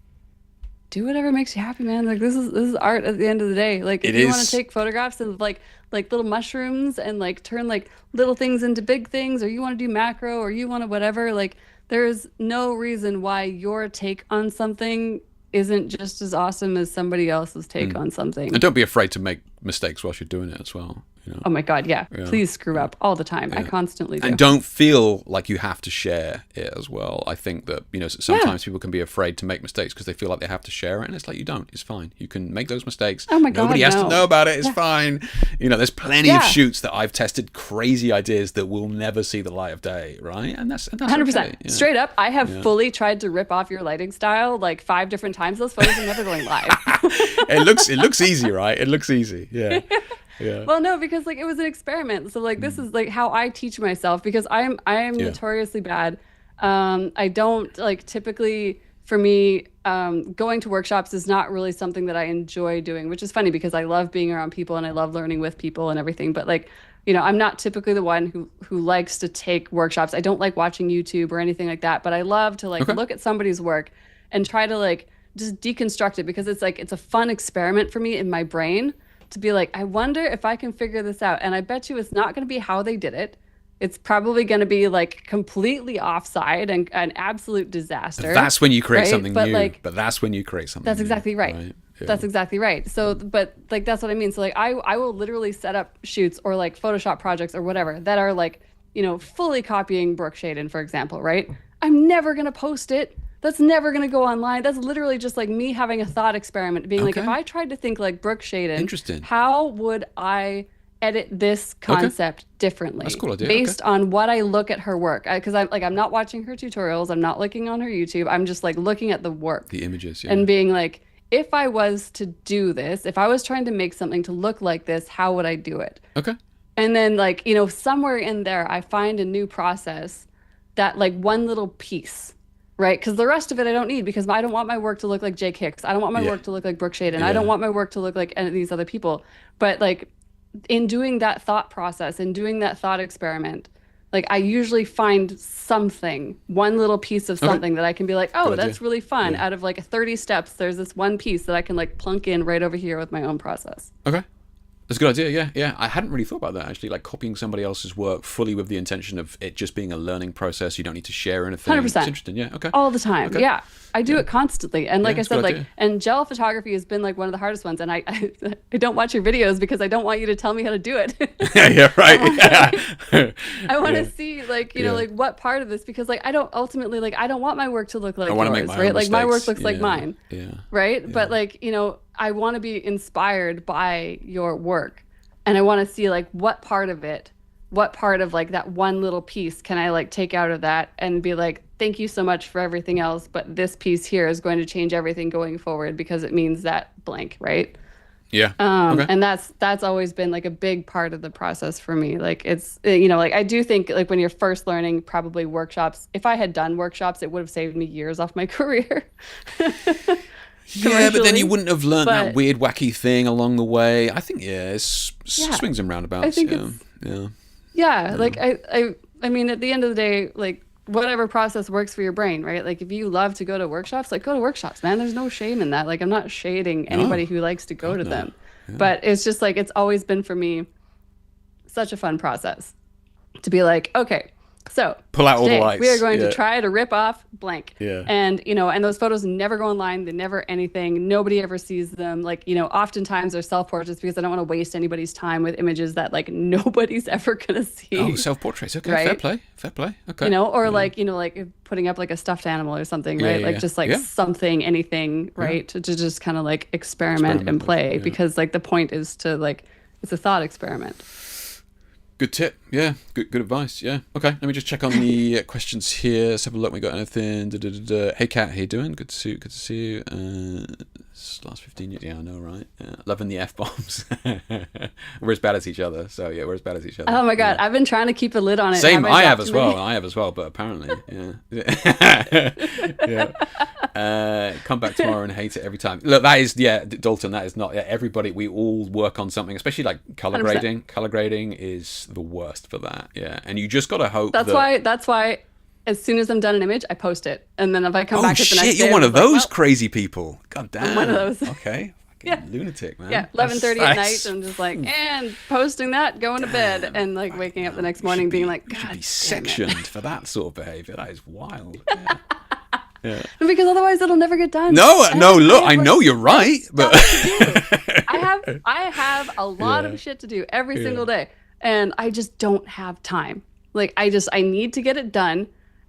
[SPEAKER 2] do whatever makes you happy, man. Like this is art at the end of the day. Like if
[SPEAKER 1] It
[SPEAKER 2] you want
[SPEAKER 1] is.
[SPEAKER 2] to take photographs of like little mushrooms and like turn like little things into big things, or you want to do macro, or you want to whatever, like there's no reason why your take on something isn't just as awesome as somebody else's take on something.
[SPEAKER 1] And don't be afraid to make mistakes whilst you're doing it as well. You know?
[SPEAKER 2] Oh my God, yeah. Please screw up all the time. I constantly do.
[SPEAKER 1] And don't feel like you have to share it as well. I think that, you know, sometimes people can be afraid to make mistakes because they feel like they have to share it. And it's like, you don't. It's fine. You can make those mistakes.
[SPEAKER 2] Oh my God,
[SPEAKER 1] Nobody has to know about it. It's fine. You know, there's plenty of shoots that I've tested crazy ideas that will never see the light of day, right? And that's 100%.
[SPEAKER 2] Okay. Straight up, I have fully tried to rip off your lighting style like 5 different times. Those photos are never going live.
[SPEAKER 1] It looks easy, right? It looks easy. Yeah. Yeah.
[SPEAKER 2] Well, no, because like it was an experiment. So like this is like how I teach myself because I am notoriously bad. I don't like typically for me going to workshops is not really something that I enjoy doing, which is funny because I love being around people and I love learning with people and everything. But like, you know, I'm not typically the one who likes to take workshops. I don't like watching YouTube or anything like that, but I love to like look at somebody's work and try to like just deconstruct it because it's like it's a fun experiment for me in my brain. To be like, I wonder if I can figure this out. And I bet you it's not going to be how they did it. It's probably going to be like completely offside and an absolute disaster.
[SPEAKER 1] That's when you create something
[SPEAKER 2] but
[SPEAKER 1] new.
[SPEAKER 2] Like,
[SPEAKER 1] but that's when you create something
[SPEAKER 2] That's exactly right. Yeah. That's exactly right. So, but like, that's what I mean. So like, I will literally set up shoots or like Photoshop projects or whatever that are like, you know, fully copying Brooke Shaden, for example, right? I'm never going to post it. That's never going to go online. That's literally just like me having a thought experiment, being like, if I tried to think like Brooke Shaden, how would I edit this concept differently?
[SPEAKER 1] That's a cool idea.
[SPEAKER 2] Based on what I look at her work. Because I'm not watching her tutorials. I'm not looking on her YouTube. I'm just like looking at the work.
[SPEAKER 1] The images,
[SPEAKER 2] and being like, if I was to do this, if I was trying to make something to look like this, how would I do it?
[SPEAKER 1] Okay.
[SPEAKER 2] And then like, you know, somewhere in there, I find a new process that like one little piece. Right, because the rest of it I don't need because I don't want my work to look like Jake Hicks. I don't want my work to look like Brooke Shaden. I don't want my work to look like any of these other people. But like in doing that thought process and doing that thought experiment, like I usually find something, one little piece of something that I can be like, oh, that's really fun. Out of like 30 steps, there's this one piece that I can like plunk in right over here with my own process.
[SPEAKER 1] Okay. That's a good idea, yeah. I hadn't really thought about that, actually, like copying somebody else's work fully with the intention of it just being a learning process. You don't need to share anything.
[SPEAKER 2] 100%.
[SPEAKER 1] It's interesting, yeah, okay.
[SPEAKER 2] All the time,
[SPEAKER 1] okay.
[SPEAKER 2] yeah. I do it constantly. And like I said, like,
[SPEAKER 1] idea.
[SPEAKER 2] and gel photography has been like one of the hardest ones. And I don't watch your videos because I don't want you to tell me how to do it.
[SPEAKER 1] Yeah, right.
[SPEAKER 2] I want to see like, you know, like what part of this, because like I don't ultimately, like I don't want my work to look like yours,
[SPEAKER 1] make my
[SPEAKER 2] right?
[SPEAKER 1] own
[SPEAKER 2] like my work
[SPEAKER 1] mistakes.
[SPEAKER 2] looks like mine, right? But like, you know, I want to be inspired by your work. And I want to see like what part of like that one little piece can I like take out of that and be like, thank you so much for everything else, but this piece here is going to change everything going forward because it means that blank, right?
[SPEAKER 1] Yeah.
[SPEAKER 2] And that's always been like a big part of the process for me. Like it's, you know, like I do think like when you're first learning, probably workshops, if I had done workshops, it would have saved me years off my career.
[SPEAKER 1] Yeah, but then you wouldn't have learned that weird, wacky thing along the way. I think, it's swings and roundabouts.
[SPEAKER 2] I think like I mean, at the end of the day, like whatever process works for your brain, right? Like if you love to go to workshops, like go to workshops, man. There's no shame in that. Like I'm not shading anybody who likes to go to them, but it's just like it's always been for me such a fun process to be like, okay. So
[SPEAKER 1] pull out all the lights.
[SPEAKER 2] We are going to try to rip off blank.
[SPEAKER 1] Yeah.
[SPEAKER 2] And, you know, and those photos never go online. They never anything. Nobody ever sees them. Like, you know, oftentimes they're self-portraits because I don't want to waste anybody's time with images that like nobody's ever going to see.
[SPEAKER 1] Oh, self-portraits. Okay.
[SPEAKER 2] Right?
[SPEAKER 1] Fair play. Okay.
[SPEAKER 2] You know, or like, you know, like putting up like a stuffed animal or something, right? Like just like something, anything, right? To just kind of like experiment and play because like the point is to like, it's a thought experiment.
[SPEAKER 1] Good tip, yeah. Good advice, yeah. Okay, let me just check on the questions here. Let's have a look. We got anything? Hey, Kat, how you doing? Good to see you. Last 15 years, yeah, I know, right? Loving the F-bombs. We're as bad as each other, so yeah, we're as bad as each other.
[SPEAKER 2] Oh my God, I've been trying to keep a lid on it.
[SPEAKER 1] Same, I have as well, but apparently, come back tomorrow and hate it every time. Look, that is, Dalton, that is not, everybody, we all work on something, especially like color 100%. Grading. Color grading is the worst for that, and you just got to hope
[SPEAKER 2] that's why as soon as I'm done an image, I post it. And then if I come back at the next day...
[SPEAKER 1] you're one of those crazy people. God damn.
[SPEAKER 2] I'm one of those.
[SPEAKER 1] Okay.
[SPEAKER 2] Yeah.
[SPEAKER 1] lunatic, man.
[SPEAKER 2] Yeah, 11:30 at night.
[SPEAKER 1] That's-
[SPEAKER 2] I'm just like, and posting that, going to bed, and like waking up the next morning being like,
[SPEAKER 1] you should
[SPEAKER 2] God
[SPEAKER 1] be
[SPEAKER 2] damn it.
[SPEAKER 1] sectioned for that sort of behavior. That is wild. Yeah. Yeah.
[SPEAKER 2] Because otherwise it'll never get done.
[SPEAKER 1] No,
[SPEAKER 2] And
[SPEAKER 1] no. Look,
[SPEAKER 2] have,
[SPEAKER 1] I
[SPEAKER 2] like,
[SPEAKER 1] know you're right, but
[SPEAKER 2] stuff to do. I have a lot
[SPEAKER 1] Yeah.
[SPEAKER 2] of shit to do every single day, and I just don't have time. Like I need to get it done,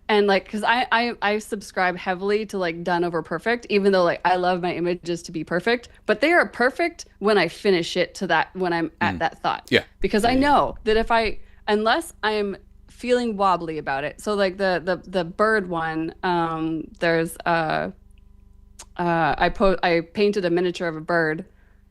[SPEAKER 2] and like because I subscribe heavily to like done over perfect, even though like I love my images to be perfect, but they are perfect when I finish it to that when I'm at that thought.
[SPEAKER 1] Yeah.
[SPEAKER 2] Because I know that if unless I'm feeling wobbly about it. So like the bird one, there's I painted a miniature of a bird,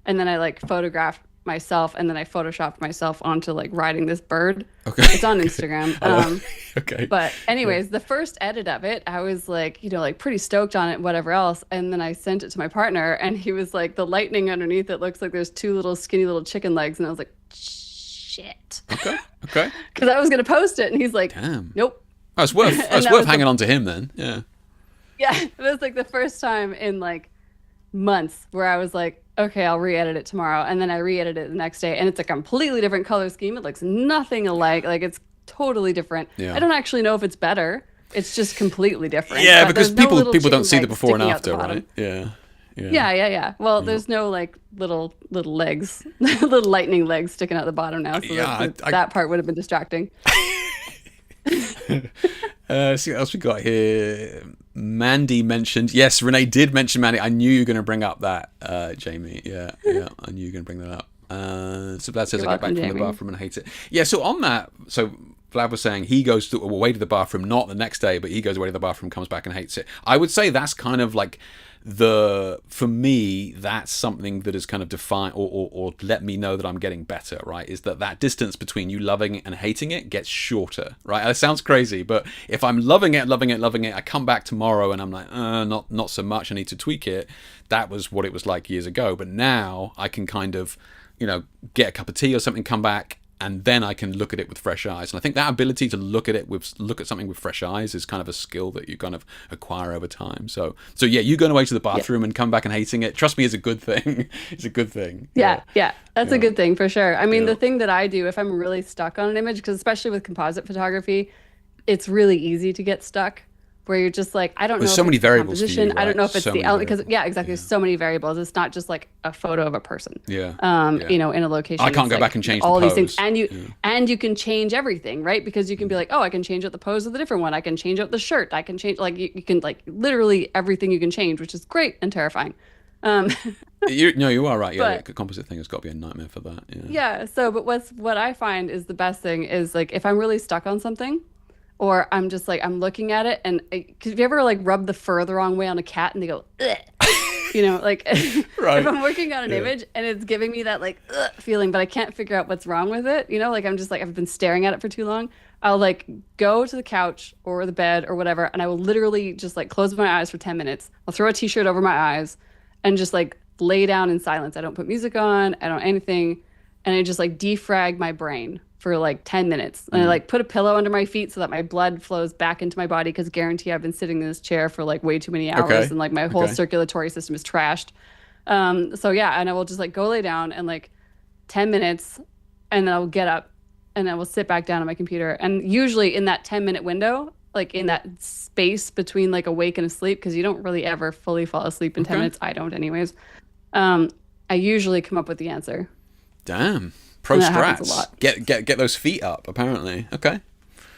[SPEAKER 2] and then I like photographed myself, and then I photoshopped myself onto like riding this bird.
[SPEAKER 1] Okay.
[SPEAKER 2] It's on Instagram.
[SPEAKER 1] Okay.
[SPEAKER 2] But anyways, the first edit of it, I was like, like pretty stoked on it, whatever else. And then I sent it to my partner, and he was like, the lightning underneath it looks like there's two little skinny little chicken legs, and I was like, shit.
[SPEAKER 1] Okay. Okay.
[SPEAKER 2] Because I was gonna post it, and he's like,
[SPEAKER 1] Damn.
[SPEAKER 2] nope.
[SPEAKER 1] Oh, it's worth
[SPEAKER 2] that was
[SPEAKER 1] hanging on to him then. Yeah.
[SPEAKER 2] Yeah, it was like the first time in like months where I was like, okay, I'll re-edit it tomorrow, and then I re-edit it the next day, and it's a completely different color scheme. It looks nothing alike. Like it's totally different.
[SPEAKER 1] Yeah.
[SPEAKER 2] I don't actually know if it's better. It's just completely different.
[SPEAKER 1] Yeah,
[SPEAKER 2] But
[SPEAKER 1] because
[SPEAKER 2] there's no
[SPEAKER 1] people
[SPEAKER 2] little
[SPEAKER 1] don't
[SPEAKER 2] chicken
[SPEAKER 1] see the
[SPEAKER 2] legs
[SPEAKER 1] before and
[SPEAKER 2] sticking out
[SPEAKER 1] after,
[SPEAKER 2] the bottom.
[SPEAKER 1] right? Yeah. Yeah.
[SPEAKER 2] Yeah. Well, there's no like little legs, little lightning legs sticking out the bottom now, so
[SPEAKER 1] Yeah,
[SPEAKER 2] that part would have been distracting.
[SPEAKER 1] See what else we got here. Mandy mentioned. Yes, Renee did mention Mandy. I knew you were going to bring up that, Jamie. Yeah, I knew you were going to bring that up. So Vlad says,
[SPEAKER 2] You're
[SPEAKER 1] I got back
[SPEAKER 2] welcome,
[SPEAKER 1] from the
[SPEAKER 2] Jamie.
[SPEAKER 1] bathroom and hate it. Yeah, so on that, so Vlad was saying he goes away to the bathroom, not the next day, but he goes away to the bathroom, comes back and hates it. I would say that's kind of like for me, that's something that has kind of defined or let me know that I'm getting better, right? Is that distance between you loving it and hating it gets shorter, right? That sounds crazy, but if I'm loving it, I come back tomorrow and I'm like, not so much, I need to tweak it. That was what it was like years ago. But now I can kind of, get a cup of tea or something, come back, and then I can look at it with fresh eyes. And I think that ability to look at something with fresh eyes is kind of a skill that you kind of acquire over time. So yeah, you going away to the bathroom and come back and hating it, trust me, is a good thing. It's a good thing.
[SPEAKER 2] Yeah. That's a good thing for sure. I mean,
[SPEAKER 1] Yeah.
[SPEAKER 2] the thing that I do if I'm really stuck on an image, because especially with composite photography, it's really easy to get stuck where you're just like, I don't know
[SPEAKER 1] There's
[SPEAKER 2] if
[SPEAKER 1] so
[SPEAKER 2] it's
[SPEAKER 1] many
[SPEAKER 2] the
[SPEAKER 1] variables for you,
[SPEAKER 2] composition. I don't
[SPEAKER 1] right?
[SPEAKER 2] know if it's
[SPEAKER 1] So
[SPEAKER 2] the
[SPEAKER 1] many
[SPEAKER 2] element, because
[SPEAKER 1] variables.
[SPEAKER 2] exactly. There's so many variables. It's not just like a photo of a person.
[SPEAKER 1] Yeah.
[SPEAKER 2] In a location.
[SPEAKER 1] I can't
[SPEAKER 2] It's
[SPEAKER 1] go
[SPEAKER 2] like
[SPEAKER 1] back and change
[SPEAKER 2] all
[SPEAKER 1] the
[SPEAKER 2] these things,
[SPEAKER 1] pose.
[SPEAKER 2] and you can change everything, right? Because you can be like, oh, I can change out the pose of the different one. I can change out the shirt. I can change you can like literally everything you can change, which is great and terrifying.
[SPEAKER 1] You are right. Yeah,
[SPEAKER 2] But-
[SPEAKER 1] the composite thing has got to be a nightmare for that. Yeah.
[SPEAKER 2] Yeah. So, but what I find is the best thing is like if I'm really stuck on something, or I'm just like I'm looking at it, and because if you ever like rub the fur the wrong way on a cat and they go, ugh, like
[SPEAKER 1] Right.
[SPEAKER 2] if I'm working on an image and it's giving me that like ugh feeling, but I can't figure out what's wrong with it, like I'm just like I've been staring at it for too long. I'll like go to the couch or the bed or whatever, and I will literally just like close my eyes for 10 minutes. I'll throw a t-shirt over my eyes and just like lay down in silence. I don't put music on. I don't anything. And I just like defrag my brain for like 10 minutes. And I like put a pillow under my feet so that my blood flows back into my body, because guarantee I've been sitting in this chair for like way too many hours.
[SPEAKER 1] Okay.
[SPEAKER 2] And like my whole
[SPEAKER 1] Okay.
[SPEAKER 2] circulatory system is trashed. So yeah, and I will just like go lay down and like 10 minutes, and then I'll get up and I will sit back down on my computer. And usually in that 10-minute window, like in that space between like awake and asleep, because you don't really ever fully fall asleep in 10 minutes. I don't anyways. I usually come up with the answer.
[SPEAKER 1] Damn. Pro
[SPEAKER 2] And that happens a
[SPEAKER 1] strats.
[SPEAKER 2] lot.
[SPEAKER 1] Get those feet up. Apparently. Okay.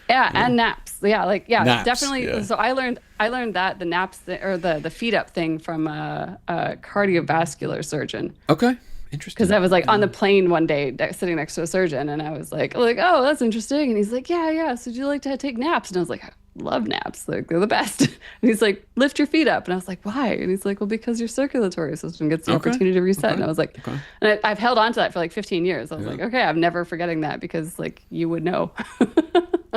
[SPEAKER 2] Yeah, and naps. Yeah,
[SPEAKER 1] Naps,
[SPEAKER 2] definitely.
[SPEAKER 1] yeah.
[SPEAKER 2] So I learned that the naps or the feet up thing from a cardiovascular surgeon,
[SPEAKER 1] Okay. Interesting.
[SPEAKER 2] because I was like on the plane one day sitting next to a surgeon, and I was like, oh, that's interesting. And he's like, yeah. So do you like to take naps? And I was like, I love naps. Like they're the best. And he's like, lift your feet up. And I was like, why? And he's like, well, because your circulatory system gets the
[SPEAKER 1] Okay.
[SPEAKER 2] opportunity to reset.
[SPEAKER 1] Okay.
[SPEAKER 2] And I was like,
[SPEAKER 1] Okay.
[SPEAKER 2] and I've held on to that for like 15 years. I was like, okay, I'm never forgetting that, because like you would know.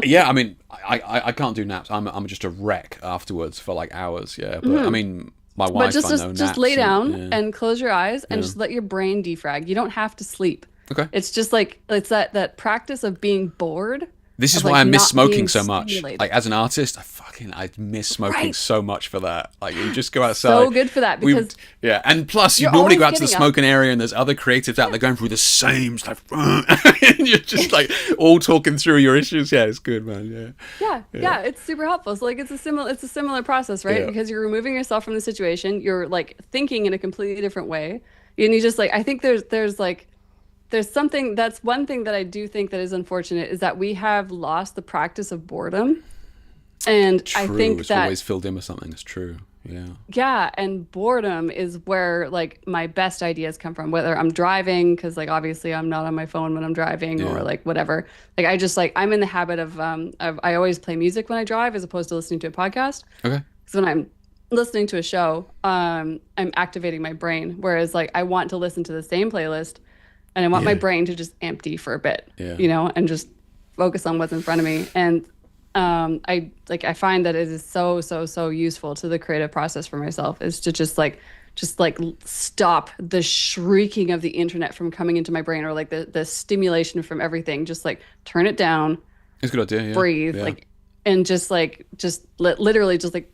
[SPEAKER 1] Yeah, I mean, I can't do naps. I'm just a wreck afterwards for like hours. Yeah, but I mean, my
[SPEAKER 2] But
[SPEAKER 1] wife.
[SPEAKER 2] just
[SPEAKER 1] I know
[SPEAKER 2] just
[SPEAKER 1] naps
[SPEAKER 2] lay down
[SPEAKER 1] yeah.
[SPEAKER 2] and close your eyes and just let your brain defrag. You don't have to sleep.
[SPEAKER 1] Okay.
[SPEAKER 2] It's just like it's that practice of being bored
[SPEAKER 1] This is
[SPEAKER 2] of
[SPEAKER 1] why
[SPEAKER 2] like
[SPEAKER 1] I miss
[SPEAKER 2] not being
[SPEAKER 1] smoking so much. Like
[SPEAKER 2] stimulated.
[SPEAKER 1] as an artist, I miss smoking
[SPEAKER 2] Right.
[SPEAKER 1] so much for that. Like you just go outside.
[SPEAKER 2] So good for that
[SPEAKER 1] We
[SPEAKER 2] because
[SPEAKER 1] Yeah, and plus you
[SPEAKER 2] you're
[SPEAKER 1] normally
[SPEAKER 2] always
[SPEAKER 1] go out to the
[SPEAKER 2] getting up.
[SPEAKER 1] smoking area and there's other creatives out
[SPEAKER 2] Yeah.
[SPEAKER 1] there going through the same stuff, and you're just like all talking through your issues. Yeah, it's good, man.
[SPEAKER 2] Yeah,
[SPEAKER 1] Yeah, yeah,
[SPEAKER 2] yeah, it's super helpful. So like it's a similar process, right?
[SPEAKER 1] yeah.
[SPEAKER 2] Because you're removing yourself from the situation, you're like thinking in a completely different way. And you just like I think there's something that's one thing that I do think that is unfortunate is that we have lost the practice of boredom. And I
[SPEAKER 1] True.
[SPEAKER 2] think
[SPEAKER 1] It's
[SPEAKER 2] that
[SPEAKER 1] always filled in with something. It's true. Yeah.
[SPEAKER 2] yeah, and boredom is where like my best ideas come from, whether I'm driving, because like obviously I'm not on my phone when I'm driving
[SPEAKER 1] Yeah.
[SPEAKER 2] or like whatever. Like I just like I'm in the habit of I always play music when I drive as opposed to listening to a podcast.
[SPEAKER 1] Okay.
[SPEAKER 2] Because when I'm listening to a show, I'm activating my brain. Whereas like I want to listen to the same playlist and I want my
[SPEAKER 1] Yeah.
[SPEAKER 2] brain to just empty for a bit,
[SPEAKER 1] Yeah.
[SPEAKER 2] and just focus on what's in front of me. And I find that it is so useful to the creative process for myself is to just like stop the shrieking of the internet from coming into my brain or like the stimulation from everything. Just like turn it down,
[SPEAKER 1] It's a good idea. Yeah.
[SPEAKER 2] breathe,
[SPEAKER 1] Yeah.
[SPEAKER 2] like and literally just like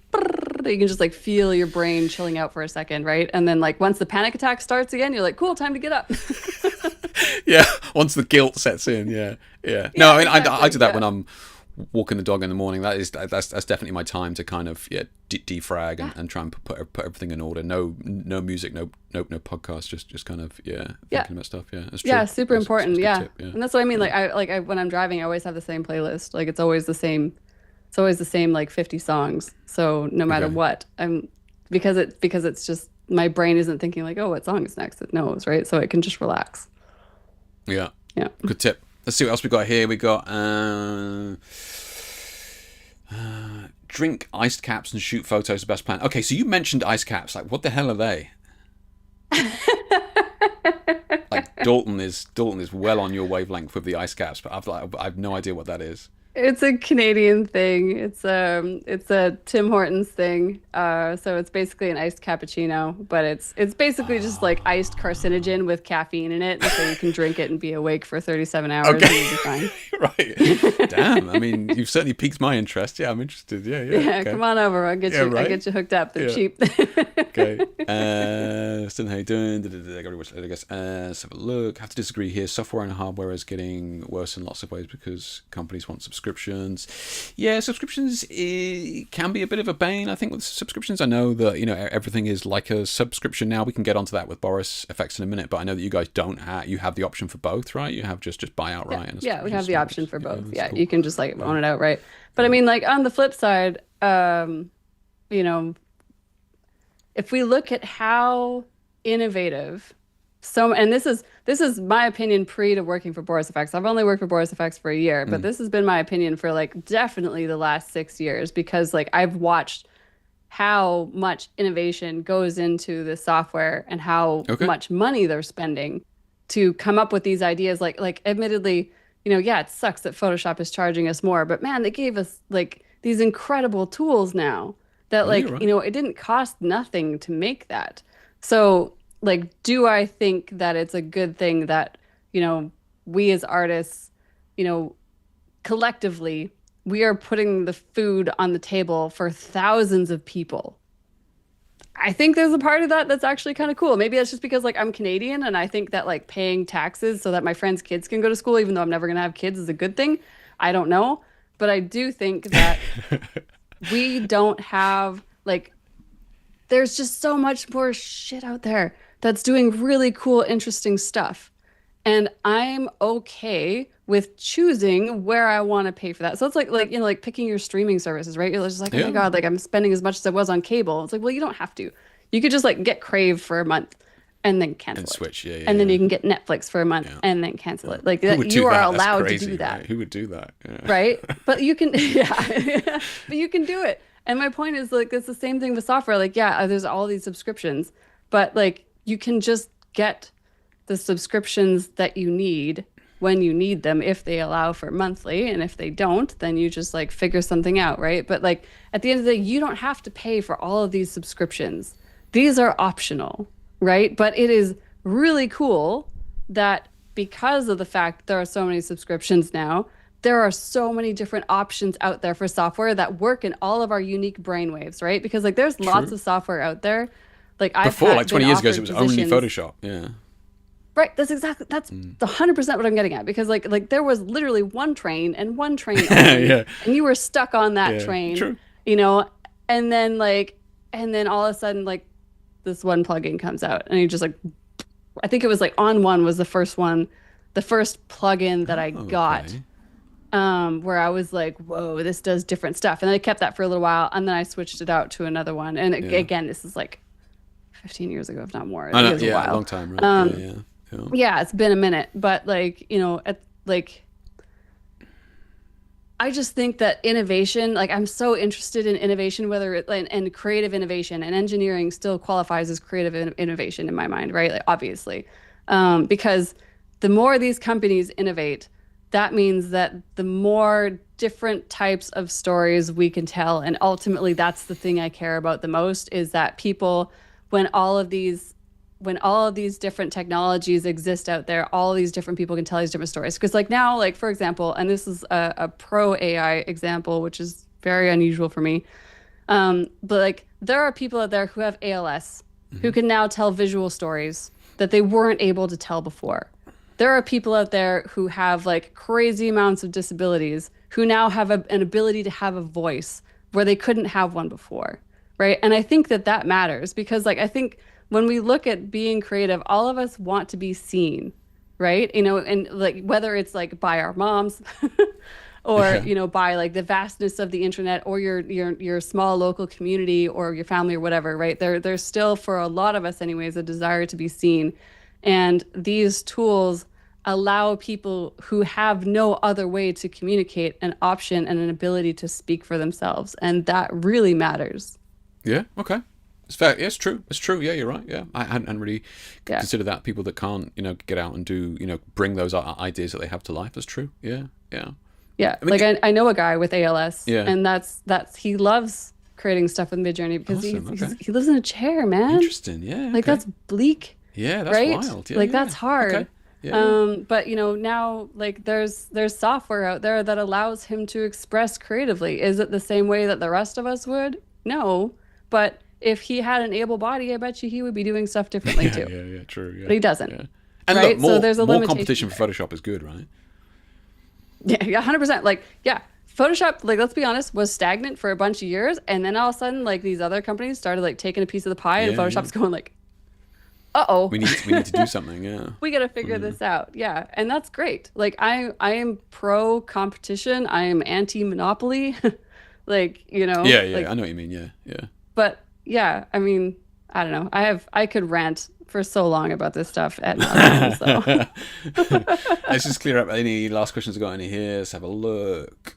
[SPEAKER 2] you can just like feel your brain chilling out for a second, right? And then like once the panic attack starts again, you're like, cool, time to get up.
[SPEAKER 1] Yeah. Once the guilt sets in. Yeah. Yeah. No,
[SPEAKER 2] Yeah,
[SPEAKER 1] I mean, I
[SPEAKER 2] exactly.
[SPEAKER 1] do that when
[SPEAKER 2] Yeah.
[SPEAKER 1] I'm walking the dog in the morning. That's definitely my time to kind of defrag
[SPEAKER 2] Yeah.
[SPEAKER 1] and try and put everything in order. No music, no podcast. Just kind of
[SPEAKER 2] Yeah.
[SPEAKER 1] thinking about stuff. Yeah, that's true.
[SPEAKER 2] Yeah, super
[SPEAKER 1] That's
[SPEAKER 2] important.
[SPEAKER 1] a good
[SPEAKER 2] Yeah.
[SPEAKER 1] tip. Yeah.
[SPEAKER 2] And that's what I mean. Like I when I'm driving, I always have the same playlist. Like it's always the same like 50 songs. So no matter
[SPEAKER 1] Okay.
[SPEAKER 2] what, I'm because it's just my brain isn't thinking like, oh, what song is next? It knows, right? So it can just relax.
[SPEAKER 1] Yeah.
[SPEAKER 2] Yeah.
[SPEAKER 1] Good tip. Let's see what else we got here. We got drink iced caps and shoot photos. The best plan. Okay, so you mentioned ice caps. Like, what the hell are they? Like Dalton is well on your wavelength with the ice caps, but I've no idea what that is.
[SPEAKER 2] It's a Canadian thing. It's a Tim Hortons thing. So it's basically an iced cappuccino, but it's basically just like iced carcinogen with caffeine in it, so you can drink it and be awake for 37 hours and you'll
[SPEAKER 1] Okay.
[SPEAKER 2] be fine.
[SPEAKER 1] Right. Damn. I mean, you've certainly piqued my interest. Yeah, I'm interested. Yeah, yeah.
[SPEAKER 2] Yeah,
[SPEAKER 1] Okay.
[SPEAKER 2] come on over.
[SPEAKER 1] Yeah,
[SPEAKER 2] I'll
[SPEAKER 1] right.
[SPEAKER 2] get you hooked up. They're
[SPEAKER 1] Yeah.
[SPEAKER 2] cheap.
[SPEAKER 1] Okay. Still, how you doing? I gotta watch later, I guess. Let's have a look. Have to disagree here. Software and hardware is getting worse in lots of ways because companies want subscriptions. Yeah, subscriptions can be a bit of a bane. I think with subscriptions, I know that everything is like a subscription now. We can get onto that with Boris FX in a minute, but I know that you guys don't have. You have the option for both, right? You have just buy outright and a
[SPEAKER 2] Yeah, we
[SPEAKER 1] subscription
[SPEAKER 2] have the
[SPEAKER 1] service.
[SPEAKER 2] option for both.
[SPEAKER 1] That's
[SPEAKER 2] Yeah,
[SPEAKER 1] cool.
[SPEAKER 2] you can just like own it outright. But I mean, like on the flip side, you know, if we look at how innovative and this is my opinion pre to working for Boris FX. I've only worked for Boris FX for a year, but this has been my opinion for like definitely the last 6 years because like I've watched how much innovation goes into the software and how
[SPEAKER 1] Okay.
[SPEAKER 2] much money they're spending to come up with these ideas. Like admittedly, yeah, it sucks that Photoshop is charging us more, but man, they gave us like these incredible tools now that
[SPEAKER 1] Oh, you're
[SPEAKER 2] like,
[SPEAKER 1] right.
[SPEAKER 2] it didn't cost nothing to make that. So like, do I think that it's a good thing that, we as artists, you know, collectively, we are putting the food on the table for thousands of people? I think there's a part of that that's actually kind of cool. Maybe that's just because like I'm Canadian and I think that like paying taxes so that my friends' kids can go to school, even though I'm never going to have kids, is a good thing. I don't know. But I do think that we don't have like, there's just so much more shit out there that's doing really cool, interesting stuff. And I'm okay with choosing where I want to pay for that. So it's like picking your streaming services, right? You're just like, oh my
[SPEAKER 1] Yeah.
[SPEAKER 2] God, like I'm spending as much as I was on cable. It's like, well, you don't have to. You could just like get Crave for a month and then cancel
[SPEAKER 1] And
[SPEAKER 2] it.
[SPEAKER 1] switch. Yeah, yeah.
[SPEAKER 2] And then
[SPEAKER 1] yeah.
[SPEAKER 2] you can get Netflix for a month
[SPEAKER 1] Yeah.
[SPEAKER 2] and then cancel it. Like
[SPEAKER 1] Who would do
[SPEAKER 2] you are
[SPEAKER 1] that? That's
[SPEAKER 2] allowed
[SPEAKER 1] crazy,
[SPEAKER 2] to do that.
[SPEAKER 1] right? Who would do that? Yeah.
[SPEAKER 2] Right? But you can, yeah, but you can do it. And my point is like, it's the same thing with software. Like, yeah, there's all these subscriptions, but like you can just get the subscriptions that you need when you need them if they allow for monthly, and if they don't, then you just like figure something out, right? But like at the end of the day, you don't have to pay for all of these subscriptions. These are optional, right? But it is really cool that because of the fact there are so many subscriptions now, there are so many different options out there for software that work in all of our unique brainwaves, right? Because like there's lots
[SPEAKER 1] True.
[SPEAKER 2] of software out there. Like I've
[SPEAKER 1] Before, like
[SPEAKER 2] been
[SPEAKER 1] 20 years ago, it
[SPEAKER 2] offered
[SPEAKER 1] was only
[SPEAKER 2] positions.
[SPEAKER 1] Photoshop. Yeah.
[SPEAKER 2] Right, that's
[SPEAKER 1] Mm.
[SPEAKER 2] 100% what I'm getting at because like there was literally one train and one train only,
[SPEAKER 1] Yeah.
[SPEAKER 2] and you were stuck on that
[SPEAKER 1] Yeah.
[SPEAKER 2] train,
[SPEAKER 1] True.
[SPEAKER 2] you know, and then like and then all of a sudden like this one plugin comes out and you just like I think it was like On One was the first one, the first plugin that I
[SPEAKER 1] Oh,
[SPEAKER 2] got
[SPEAKER 1] okay.
[SPEAKER 2] where I was like, whoa, this does different stuff. And I kept that for a little while and then I switched it out to another one. And
[SPEAKER 1] Yeah.
[SPEAKER 2] again, this is like 15 years ago, if not more.
[SPEAKER 1] I
[SPEAKER 2] It
[SPEAKER 1] know.
[SPEAKER 2] is a
[SPEAKER 1] Yeah. A
[SPEAKER 2] while.
[SPEAKER 1] long time, right? Yeah. Yeah. Yeah.
[SPEAKER 2] Yeah, it's been a minute, but like, like I just think that innovation, like I'm so interested in innovation, whether it and creative innovation and engineering still qualifies as creative innovation in my mind, right? Like obviously, because the more these companies innovate, that means that the more different types of stories we can tell, and ultimately, that's the thing I care about the most is that people, when all of these when all of these different technologies exist out there, all of these different people can tell these different stories. Because like now, like for example, and this is a pro AI example, which is very unusual for me. But like there are people out there who have ALS who can now tell visual stories that they weren't able to tell before. There are people out there who have like crazy amounts of disabilities who now have an ability to have a voice where they couldn't have one before, right? And I think that that matters because like I think when we look at being creative, all of us want to be seen, right? And like whether it's like by our moms or,
[SPEAKER 1] Yeah.
[SPEAKER 2] by like the vastness of the internet or your small local community or your family or whatever, right? There's still for a lot of us anyways a desire to be seen. And these tools allow people who have no other way to communicate an option and an ability to speak for themselves. And that really matters.
[SPEAKER 1] Yeah. Okay. It's fair. Yeah, it's true. It's true. Yeah, you're right. Yeah, I hadn't really
[SPEAKER 2] Yeah.
[SPEAKER 1] considered that. People that can't, get out and do, bring those ideas that they have to life. That's true. Yeah. Yeah.
[SPEAKER 2] Yeah.
[SPEAKER 1] I mean,
[SPEAKER 2] Like I know a guy with ALS
[SPEAKER 1] yeah.
[SPEAKER 2] and that's he loves creating stuff with Midjourney because
[SPEAKER 1] Awesome. Okay.
[SPEAKER 2] he lives in a chair, man.
[SPEAKER 1] Interesting. Yeah.
[SPEAKER 2] Like
[SPEAKER 1] Okay.
[SPEAKER 2] that's bleak,
[SPEAKER 1] Yeah, that's
[SPEAKER 2] right?
[SPEAKER 1] wild. Yeah.
[SPEAKER 2] Like
[SPEAKER 1] Yeah.
[SPEAKER 2] that's hard.
[SPEAKER 1] Okay. Yeah. Yeah.
[SPEAKER 2] But now like there's software out there that allows him to express creatively. Is it the same way that the rest of us would? No. But if he had an able body, I bet you he would be doing stuff differently
[SPEAKER 1] Yeah.
[SPEAKER 2] too.
[SPEAKER 1] Yeah. Yeah. True. Yeah.
[SPEAKER 2] But he doesn't.
[SPEAKER 1] Yeah. And
[SPEAKER 2] Right?
[SPEAKER 1] look,
[SPEAKER 2] So
[SPEAKER 1] more
[SPEAKER 2] there's a
[SPEAKER 1] more
[SPEAKER 2] limitation
[SPEAKER 1] competition for
[SPEAKER 2] there.
[SPEAKER 1] Photoshop is good, right?
[SPEAKER 2] Yeah, yeah, 100%. Like, yeah, Photoshop, like, let's be honest, was stagnant for a bunch of years. And then all of a sudden, like, these other companies started, like, taking a piece of the pie, and
[SPEAKER 1] Yeah. Yeah.
[SPEAKER 2] Photoshop's going, like, uh-oh,
[SPEAKER 1] We need to do something. Yeah.
[SPEAKER 2] we got to figure this out. Yeah. And that's great. Like, I am pro competition, I am anti monopoly. Like,
[SPEAKER 1] Yeah. Yeah.
[SPEAKER 2] like,
[SPEAKER 1] I know what you mean. Yeah. Yeah.
[SPEAKER 2] but yeah, I mean, I don't know. I could rant for so long about this stuff at nauseam.
[SPEAKER 1] Let's just clear up any last questions I got any here. Let's have a look.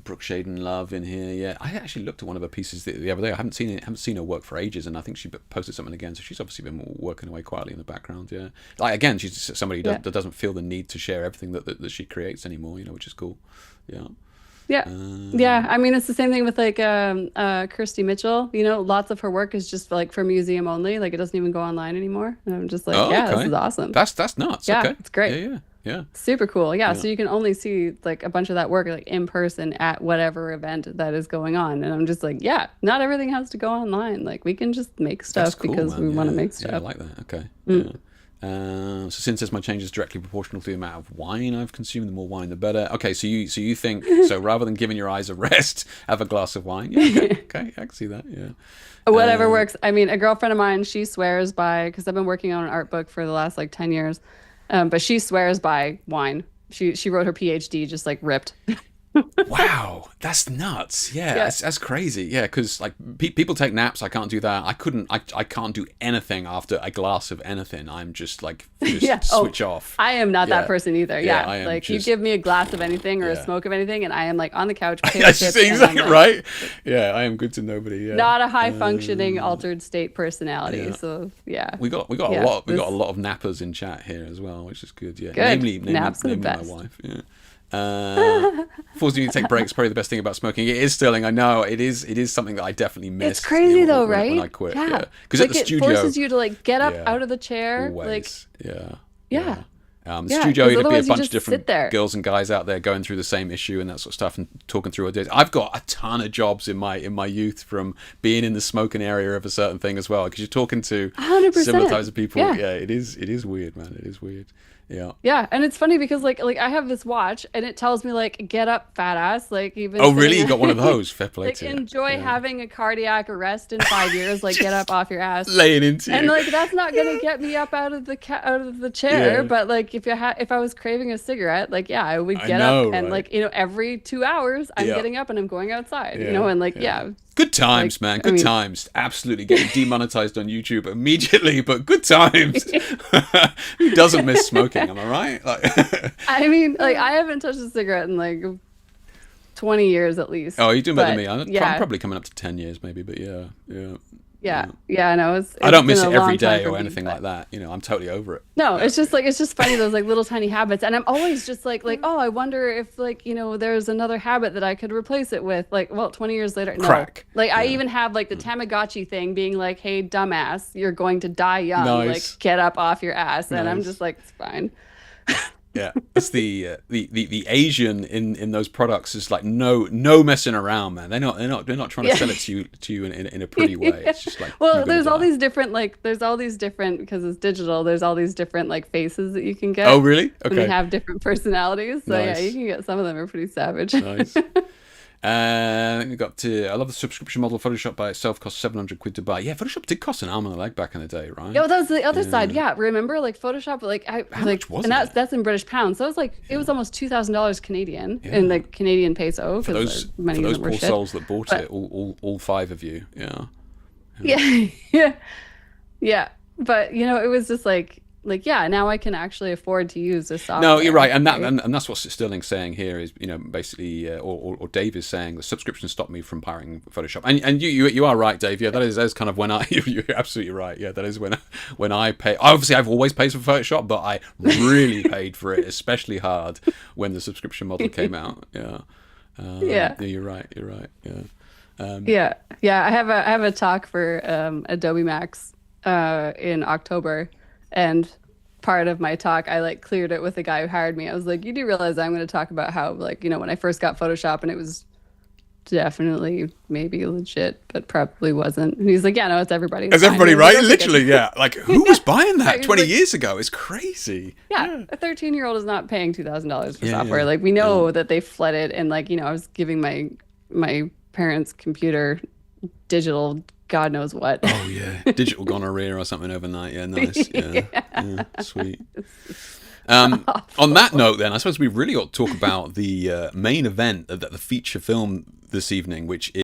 [SPEAKER 1] Brooke Shaden Love in here. Yeah, I actually looked at one of her pieces the other day. I haven't seen her work for ages, and I think she posted something again. So she's obviously been working away quietly in the background. Yeah, like again, she's somebody
[SPEAKER 2] Yeah.
[SPEAKER 1] that doesn't feel the need to share everything that she creates anymore. Which is cool. Yeah.
[SPEAKER 2] Yeah. Yeah. I mean, it's the same thing with like Kirsty Mitchell. Lots of her work is just like for museum only. Like it doesn't even go online anymore. And I'm just like,
[SPEAKER 1] Oh,
[SPEAKER 2] yeah,
[SPEAKER 1] okay.
[SPEAKER 2] this is awesome.
[SPEAKER 1] That's nuts.
[SPEAKER 2] Yeah,
[SPEAKER 1] Okay.
[SPEAKER 2] it's great.
[SPEAKER 1] Yeah. Yeah. Yeah.
[SPEAKER 2] Super cool. Yeah.
[SPEAKER 1] Yeah.
[SPEAKER 2] So you can only see like a bunch of that work like in person at whatever event that is going on. And I'm just like, yeah, not everything has to go online. Like we can just make
[SPEAKER 1] That's
[SPEAKER 2] stuff
[SPEAKER 1] cool,
[SPEAKER 2] because
[SPEAKER 1] man.
[SPEAKER 2] we want to
[SPEAKER 1] Yeah.
[SPEAKER 2] make
[SPEAKER 1] Yeah, I
[SPEAKER 2] stuff.
[SPEAKER 1] like that. Okay. Yeah. So Sin says my change is directly proportional to the amount of wine I've consumed. The more wine, the better. Okay, so you think so rather than giving your eyes a rest, have a glass of wine. Yeah, okay, okay, I can see that. Yeah.
[SPEAKER 2] Whatever works. I mean, a girlfriend of mine, she swears by, because I've been working on an art book for the last like 10 years, but she swears by wine. She wrote her PhD just like ripped.
[SPEAKER 1] Wow, that's nuts. Yeah,
[SPEAKER 2] Yeah.
[SPEAKER 1] that's crazy. Yeah, because like people take naps. I can't do that. I can't do anything after a glass of anything. I'm just like
[SPEAKER 2] Yeah.
[SPEAKER 1] switch off.
[SPEAKER 2] I am not
[SPEAKER 1] Yeah.
[SPEAKER 2] that person either.
[SPEAKER 1] Yeah,
[SPEAKER 2] Yeah.
[SPEAKER 1] I am
[SPEAKER 2] Like you
[SPEAKER 1] just-
[SPEAKER 2] give me a glass of anything or
[SPEAKER 1] Yeah.
[SPEAKER 2] a smoke of anything, and I am like on the couch. potato
[SPEAKER 1] That's
[SPEAKER 2] chips,
[SPEAKER 1] just
[SPEAKER 2] and I'm,
[SPEAKER 1] exactly
[SPEAKER 2] like,
[SPEAKER 1] right. Yeah, I am good to nobody. Yeah.
[SPEAKER 2] Not a high functioning altered state personality.
[SPEAKER 1] yeah.
[SPEAKER 2] So yeah.
[SPEAKER 1] We got
[SPEAKER 2] Yeah,
[SPEAKER 1] a lot. We
[SPEAKER 2] this-
[SPEAKER 1] got a lot of nappers in chat here as well, which is good. Yeah,
[SPEAKER 2] Good.
[SPEAKER 1] namely
[SPEAKER 2] Naps are the
[SPEAKER 1] my
[SPEAKER 2] best.
[SPEAKER 1] wife. Yeah. Forcing you to take breaks, probably the best thing about smoking. It is, Sterling. I know it is. It is something that I definitely missed.
[SPEAKER 2] It's crazy though,
[SPEAKER 1] when
[SPEAKER 2] right?
[SPEAKER 1] When I quit, yeah. Because
[SPEAKER 2] Like
[SPEAKER 1] at the
[SPEAKER 2] it
[SPEAKER 1] studio,
[SPEAKER 2] forces you to like get up
[SPEAKER 1] Yeah.
[SPEAKER 2] out of the chair. Like
[SPEAKER 1] always, yeah,
[SPEAKER 2] yeah.
[SPEAKER 1] The
[SPEAKER 2] Yeah,
[SPEAKER 1] studio,
[SPEAKER 2] because
[SPEAKER 1] it'd be a
[SPEAKER 2] otherwise you
[SPEAKER 1] bunch of
[SPEAKER 2] just sit
[SPEAKER 1] different
[SPEAKER 2] there.
[SPEAKER 1] girls and guys out there going through the same issue and that sort of stuff and talking through ideas. I've got a ton of jobs in my youth from being in the smoking area of a certain thing as well, because you're talking to
[SPEAKER 2] 100%.
[SPEAKER 1] similar types of people.
[SPEAKER 2] Yeah.
[SPEAKER 1] Yeah, it is weird, man. It is weird. Yeah.
[SPEAKER 2] Yeah, and it's funny because like I have this watch and it tells me like get up fat ass, like even
[SPEAKER 1] Oh, really?
[SPEAKER 2] sitting
[SPEAKER 1] You got one of
[SPEAKER 2] there,
[SPEAKER 1] those? Fair play
[SPEAKER 2] like
[SPEAKER 1] to you.
[SPEAKER 2] enjoy
[SPEAKER 1] Yeah.
[SPEAKER 2] having a cardiac arrest in 5 years, like get up
[SPEAKER 1] Just
[SPEAKER 2] off your ass.
[SPEAKER 1] laying into
[SPEAKER 2] And
[SPEAKER 1] you.
[SPEAKER 2] like that's not gonna get me up out of the out of the chair,
[SPEAKER 1] Yeah.
[SPEAKER 2] but like if I was craving a cigarette, like yeah, I would
[SPEAKER 1] I
[SPEAKER 2] get up
[SPEAKER 1] know,
[SPEAKER 2] and
[SPEAKER 1] right?
[SPEAKER 2] like every 2 hours I'm
[SPEAKER 1] Yeah.
[SPEAKER 2] getting up and I'm going outside,
[SPEAKER 1] Yeah.
[SPEAKER 2] and like
[SPEAKER 1] Yeah.
[SPEAKER 2] yeah,
[SPEAKER 1] Good
[SPEAKER 2] like
[SPEAKER 1] times, man.
[SPEAKER 2] I
[SPEAKER 1] Good
[SPEAKER 2] mean,
[SPEAKER 1] times. Absolutely getting demonetized on YouTube immediately, but good times. Who doesn't miss smoking? Am I right? Like,
[SPEAKER 2] I mean like I haven't touched a cigarette in like 20 years at
[SPEAKER 1] oh,
[SPEAKER 2] least,
[SPEAKER 1] you're doing better than
[SPEAKER 2] but
[SPEAKER 1] me. I'm
[SPEAKER 2] yeah,
[SPEAKER 1] probably coming up to 10 years, maybe, but yeah, yeah.
[SPEAKER 2] yeah,
[SPEAKER 1] Yeah.
[SPEAKER 2] yeah. No,
[SPEAKER 1] I
[SPEAKER 2] it's
[SPEAKER 1] don't
[SPEAKER 2] been
[SPEAKER 1] miss
[SPEAKER 2] a
[SPEAKER 1] it every
[SPEAKER 2] long time
[SPEAKER 1] day
[SPEAKER 2] for
[SPEAKER 1] or
[SPEAKER 2] me,
[SPEAKER 1] anything
[SPEAKER 2] but.
[SPEAKER 1] like that. I'm totally over it.
[SPEAKER 2] No,
[SPEAKER 1] Yeah.
[SPEAKER 2] it's just funny those like little tiny habits, and I'm always just like oh, I wonder if like there's another habit that I could replace it with. Like, well, 20 years later, no.
[SPEAKER 1] Crack.
[SPEAKER 2] Like I
[SPEAKER 1] Yeah.
[SPEAKER 2] even have like the Tamagotchi thing being like, hey, dumbass, you're going to die young. Like,
[SPEAKER 1] Nice.
[SPEAKER 2] get up off your ass, and I'm
[SPEAKER 1] Nice.
[SPEAKER 2] just like, it's fine.
[SPEAKER 1] Yeah, that's the Asian in those products is like no messing around, man. They're not trying to
[SPEAKER 2] Yeah.
[SPEAKER 1] sell it to you in a pretty way. It's just like you're
[SPEAKER 2] Well,
[SPEAKER 1] gonna
[SPEAKER 2] there's all
[SPEAKER 1] die.
[SPEAKER 2] these different because it's digital. There's all these different like faces that you can
[SPEAKER 1] Oh,
[SPEAKER 2] get,
[SPEAKER 1] really?
[SPEAKER 2] and they
[SPEAKER 1] Okay.
[SPEAKER 2] have different personalities. So yeah, you
[SPEAKER 1] Nice.
[SPEAKER 2] can get some of them are pretty savage.
[SPEAKER 1] Nice. We got to. I love the subscription model. Photoshop by itself costs 700 quid to buy. Yeah, Photoshop did cost an arm and a leg back in the day, right?
[SPEAKER 2] Yeah, well, that was the other side.
[SPEAKER 1] Yeah.
[SPEAKER 2] Yeah, remember like Photoshop, like
[SPEAKER 1] How
[SPEAKER 2] like,
[SPEAKER 1] much was
[SPEAKER 2] and
[SPEAKER 1] it?
[SPEAKER 2] that's in British pounds. So it was like it was almost $2,000 Canadian in
[SPEAKER 1] Yeah.
[SPEAKER 2] the Canadian peso
[SPEAKER 1] For
[SPEAKER 2] because
[SPEAKER 1] those
[SPEAKER 2] money
[SPEAKER 1] for those
[SPEAKER 2] isn't
[SPEAKER 1] poor
[SPEAKER 2] worth shit.
[SPEAKER 1] souls that bought
[SPEAKER 2] But
[SPEAKER 1] it, all five of you. Yeah.
[SPEAKER 2] yeah, yeah, yeah. But it was just like yeah. Now I can actually afford to use this
[SPEAKER 1] No, you're right,
[SPEAKER 2] software,
[SPEAKER 1] and
[SPEAKER 2] right?
[SPEAKER 1] that's what Sterling's saying here is basically, or Dave is saying the subscription stopped me from powering Photoshop, and you are right, Dave. Yeah, that is kind of when I you're absolutely right. Yeah, that is when I pay. Obviously, I've always paid for Photoshop, but I really paid for it, especially hard when the subscription model came out. Yeah,
[SPEAKER 2] Yeah.
[SPEAKER 1] yeah, you're right. You're right. Yeah.
[SPEAKER 2] Yeah, yeah. I have a talk for Adobe Max in October, and part of my talk, I like cleared it with the guy who hired me. I was like, "You do realize I'm going to talk about how like when I first got Photoshop and it was definitely maybe legit, but probably wasn't." And he's like, "Yeah, no, it's everybody. It's
[SPEAKER 1] Is
[SPEAKER 2] fine."
[SPEAKER 1] everybody
[SPEAKER 2] And I was
[SPEAKER 1] right?
[SPEAKER 2] like, "Okay,
[SPEAKER 1] Literally,
[SPEAKER 2] good."
[SPEAKER 1] yeah. Like, who was buying
[SPEAKER 2] Right,
[SPEAKER 1] that
[SPEAKER 2] he's
[SPEAKER 1] 20
[SPEAKER 2] like,
[SPEAKER 1] years ago? It's crazy.
[SPEAKER 2] yeah, a 13-year-old is not paying $2,000 for
[SPEAKER 1] Yeah,
[SPEAKER 2] software.
[SPEAKER 1] yeah,
[SPEAKER 2] Like we
[SPEAKER 1] yeah.
[SPEAKER 2] know that they fled it, and like I was giving my parents' computer digital, God knows what.
[SPEAKER 1] Oh yeah, digital gonorrhea or something overnight. Yeah, nice. Yeah, yeah, sweet. On that note, then I suppose we really ought to talk about the main event, the feature film this evening, which